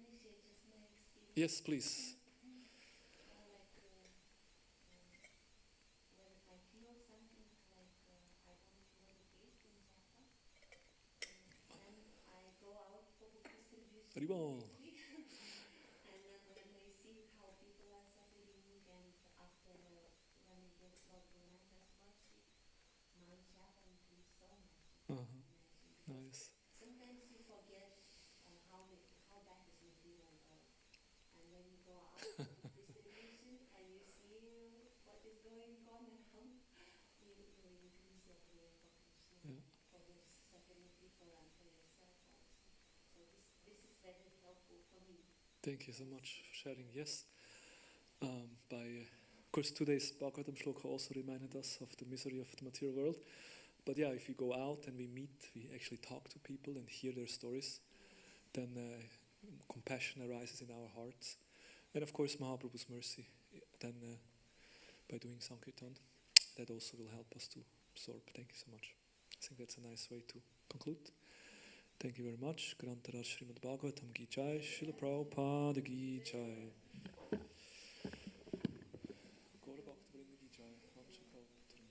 I share just my experience? Yes, please. When I feel something like I don't feel the taste in Japa, then I go out for book distribution. Haribol. And then when I see how people are suffering, and after when I get Lord Gunanda's mercy, my Japa increased so much. Uh-huh. Nice. Sometimes you forget how bad is material world, and when you go out for distribution and you see what is going on around, you increase your prayer for Krishna, Yeah. for the suffering people and for yourself also. So this is very helpful for me. Thank you so much for sharing. Yes. Of course, today's Bhagavatam shloka also reminded us of the misery of the material world. But yeah, if we go out and we actually talk to people and hear their stories, then compassion arises in our hearts. And of course, Mahaprabhu's mercy, then by doing Sankirtan, that also will help us to absorb. Thank you so much. I think that's a nice way to conclude. Thank you very much. Grantaraj Srimad Bhagavatam Ki Jai, Srila Prabhupada Ki Jai. Gaura Bhakta Vrinda Ki Jai, Vancha Kalpataru.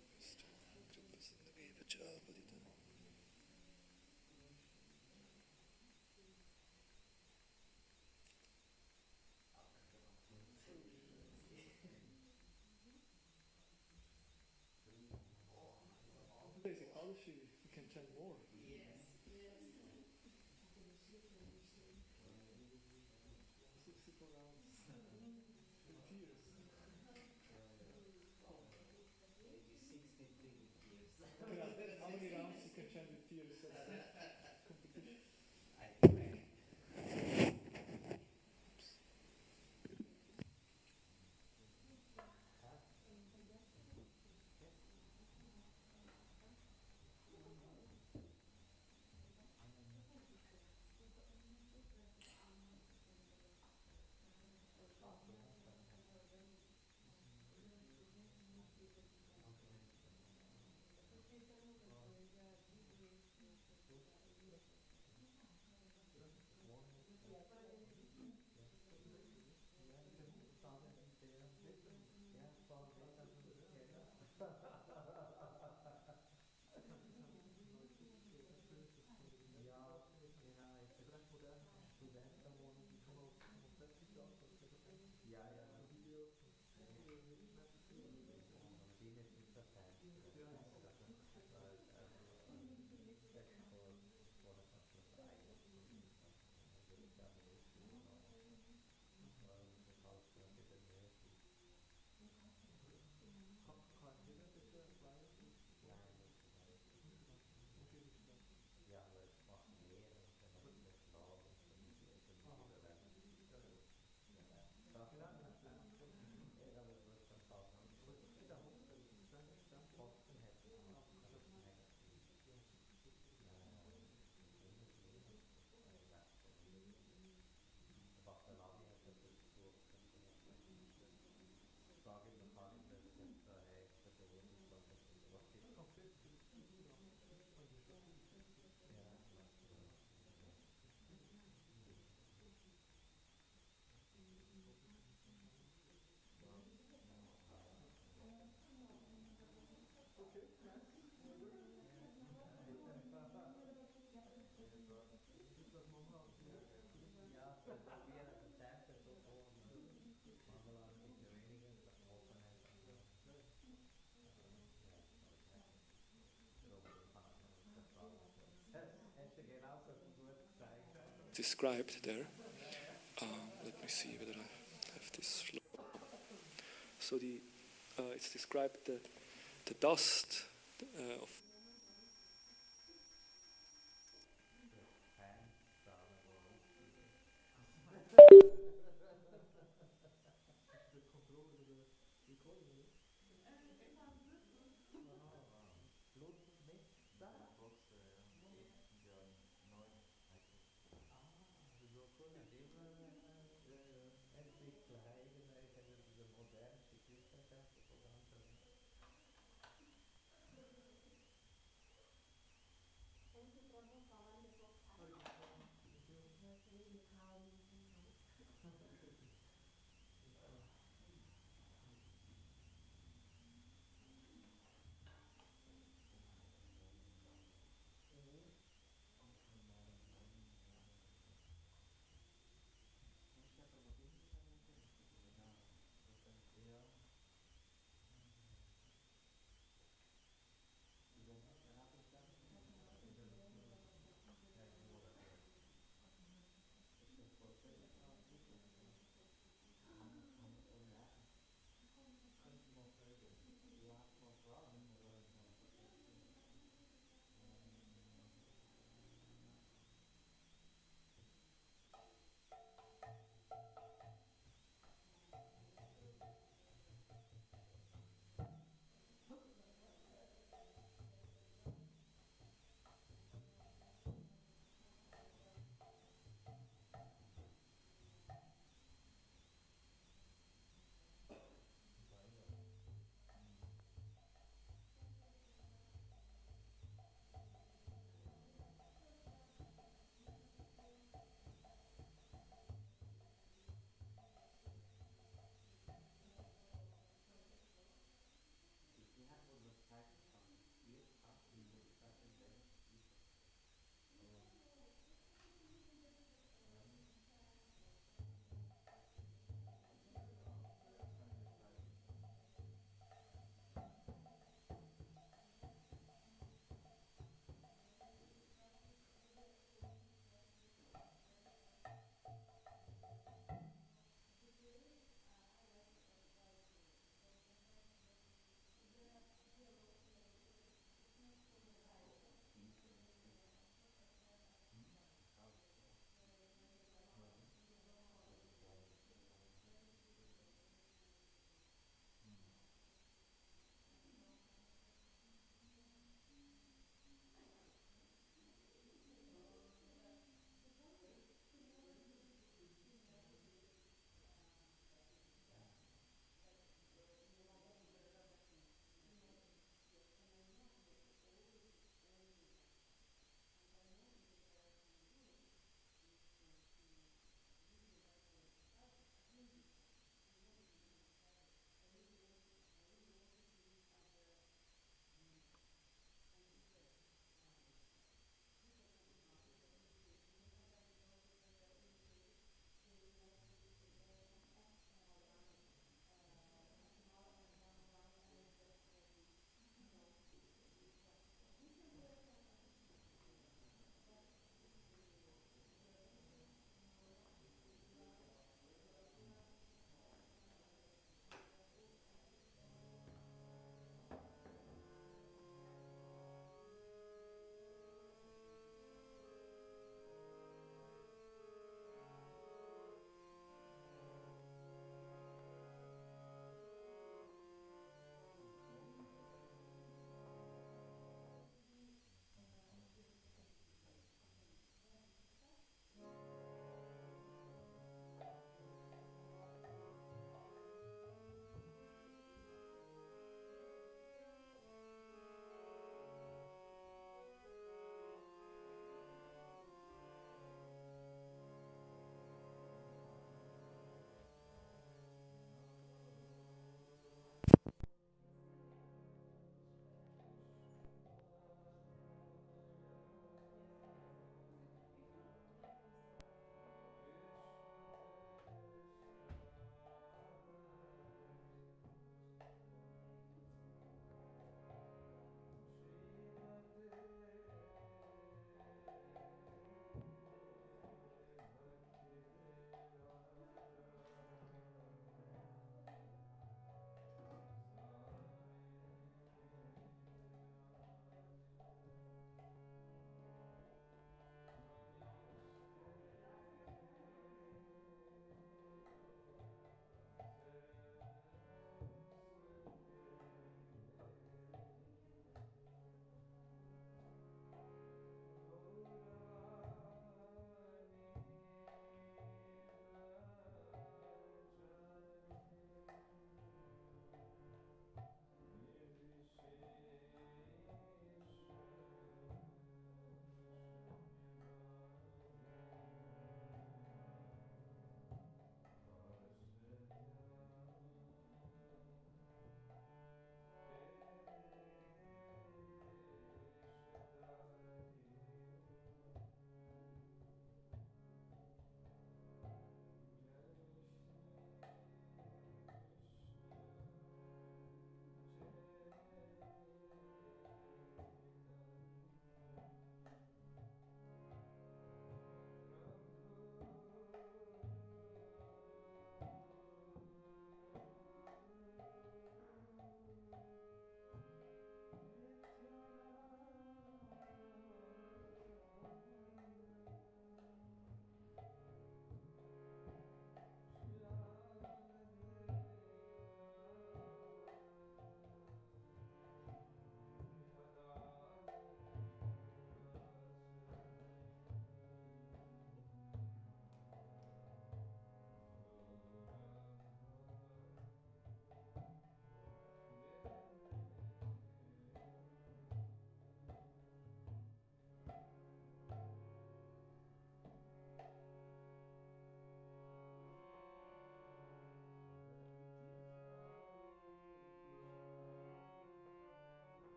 situation. 64 rounds with tears. Maybe 63 with tears. Yeah. How many rounds you can chant with tears? Competition. I think I can. Okay, nice. Very good. This was Mama out here. Described there. Let me see whether I have this. So it's described the dust of The control over the recording, or? Thank you, Prabhu, for wonderful Hare talk. Krishna. Thank you. Really calming talk.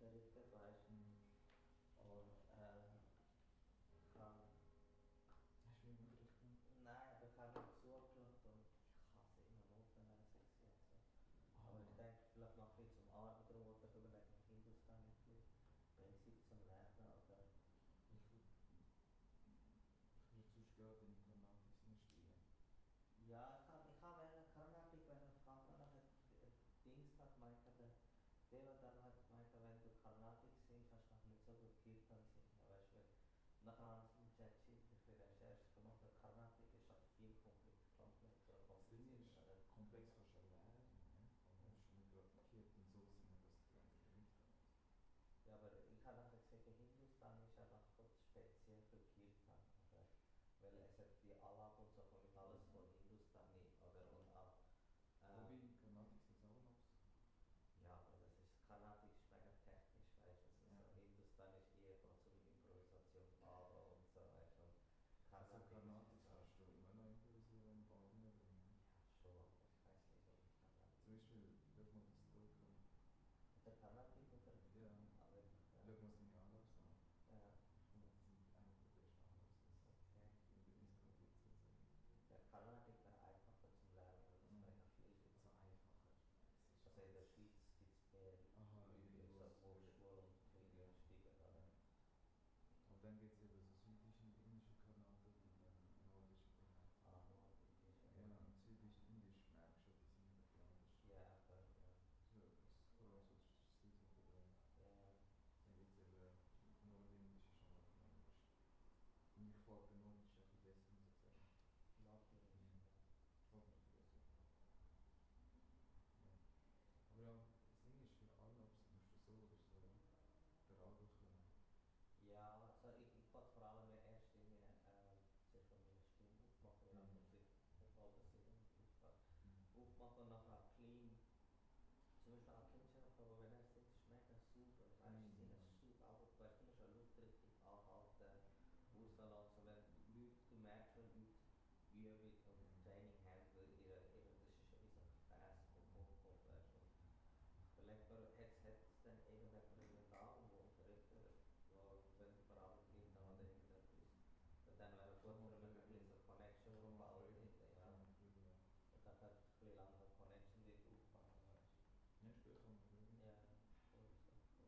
unterrichtet, weißt Mhm. und ich habe, Hast du im Unterricht genommen? nein, aber ich habe nicht zugeschaut und ich hasse immer Notenlesen und so. Aber ich denke, vielleicht mache ich zum Abend, darum wollte ich überlegen, ob Hindustan ein bisschen basic zum Lernen, aber Ich würde sonst gerade in Karnatics einsteigen. ja, ich habe Karnatik, wenn ich habe nachher Dings da gemeint, der Deva dann hat gemeint, wenn du Karnatik singst, hast du noch nicht so gut Kirtan singen, weißt du, nachher habe ich im ChatGPT ein bisschen Recherche gemacht, und Karnatik ist halt viel komplexer Das Ding ist, komplizierter. komplex kannst du lernen, ne? Aber du musst nicht gerade Kirtan so singen, dass du dann mitkommst. Ja, aber ich habe nachher gesehen, Hindustan ist einfach Gott speziell für Kirtan, oder? Weil es hat die Alab und so kommt alles von Hindustani, oder? Und auch, Wobei Karnatics hat es auch noch. ja, aber das ist, Karnatik ist mega technisch, weißt du, also Ja. so Hindustan ist eher von so Improvisation Baba und so, weißt du, und Also Karnatик Karnatics ist so, kannst du immer noch improvisieren und Baden bringen. ja, schon, aber ich weiß nicht, ob ich Karnatik. Zum Beispiel, schau mal das Drucken. Der Karnatik Unterricht? Ja. Ah, wirklich, ja. Schau mal seine Anlaufs an. Ja, Und das sind eigentlich die besten Anlaufs. okay. Wenn du ins Kompliziert sind. Der Karnatik wäre einfacher zum Lernen, weil das mega viel gibt. Also einfacher. Es ist Also in der alles. Schweiz gibt es mehr Aha, Leute, irgendwo so ist es Hochschule und viel günstiger, oder? Und dann gibt es eben so südischen indischen Karnatik und dann nordischen Karnatik. Ah, Nordic ist ja. Ja, und südisch indisch merkst du, die sind ein bisschen anders. Ja, voll, ja. So, vor allem so Süd und Süden. Ja, Dann gibt es eben nordindisch ist schon ein bisschen anders. Und ich fand den nordisch ein bisschen besser, muss ich sagen. Nordindisch, Mhm. ja. Fand ich ein bisschen besser. Ja. Aber ja, das Ding ist, für Anlaps musst du so oder so gerade können. Ja, also ich wollte vor allem erst irgendwie zuerst mal meine Stimme aufmachen, weil Mhm. muss ich, obwohl das irgendwie Mhm. aufmachen und nachher auch clean. Zum Beispiel auch kennst du aber wenn er singt, ist mega sauber. Weißt du, Mhm. singen sauber, aber weißt, du musst ja Luft richtig anhalten, rauslassen. Wenn Leute, du merkst, wenn Leute Übung und Training haben, weil eben, das ist ja wie so ein Gefäß, das hochkommt, weißt du. Vielleicht hat es dann irgendjemand da, der unterrichtet, wo, wenn du vor allem Kinder oder irgendetwas, und dann wäre es gut, für mich ein bisschen so Connection aufbauen, ja. Und dann könnte ich ein bisschen langsam Connection dort aufbauen, weißt du. Ja, später kann man fragen. Ja, cool, so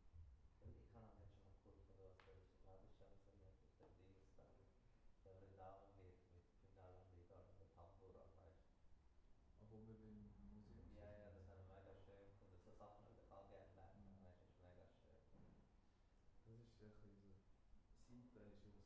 cool. Weil ich kann auch nicht schon mal cool gefunden, was der ist. Ich glaube, ich schon so mit den Dings dann, der Vrindavan-Lied mit Vrindavan-Lied oder mit Tambura, weißt du. Aber wo wir beim Museum sind. Ja, ja, das habe ich mega schön gefunden. So Sachen würde ich auch gerne lernen, weißt du, ist mega schön. Das ist ein bisschen so. Sita ist eben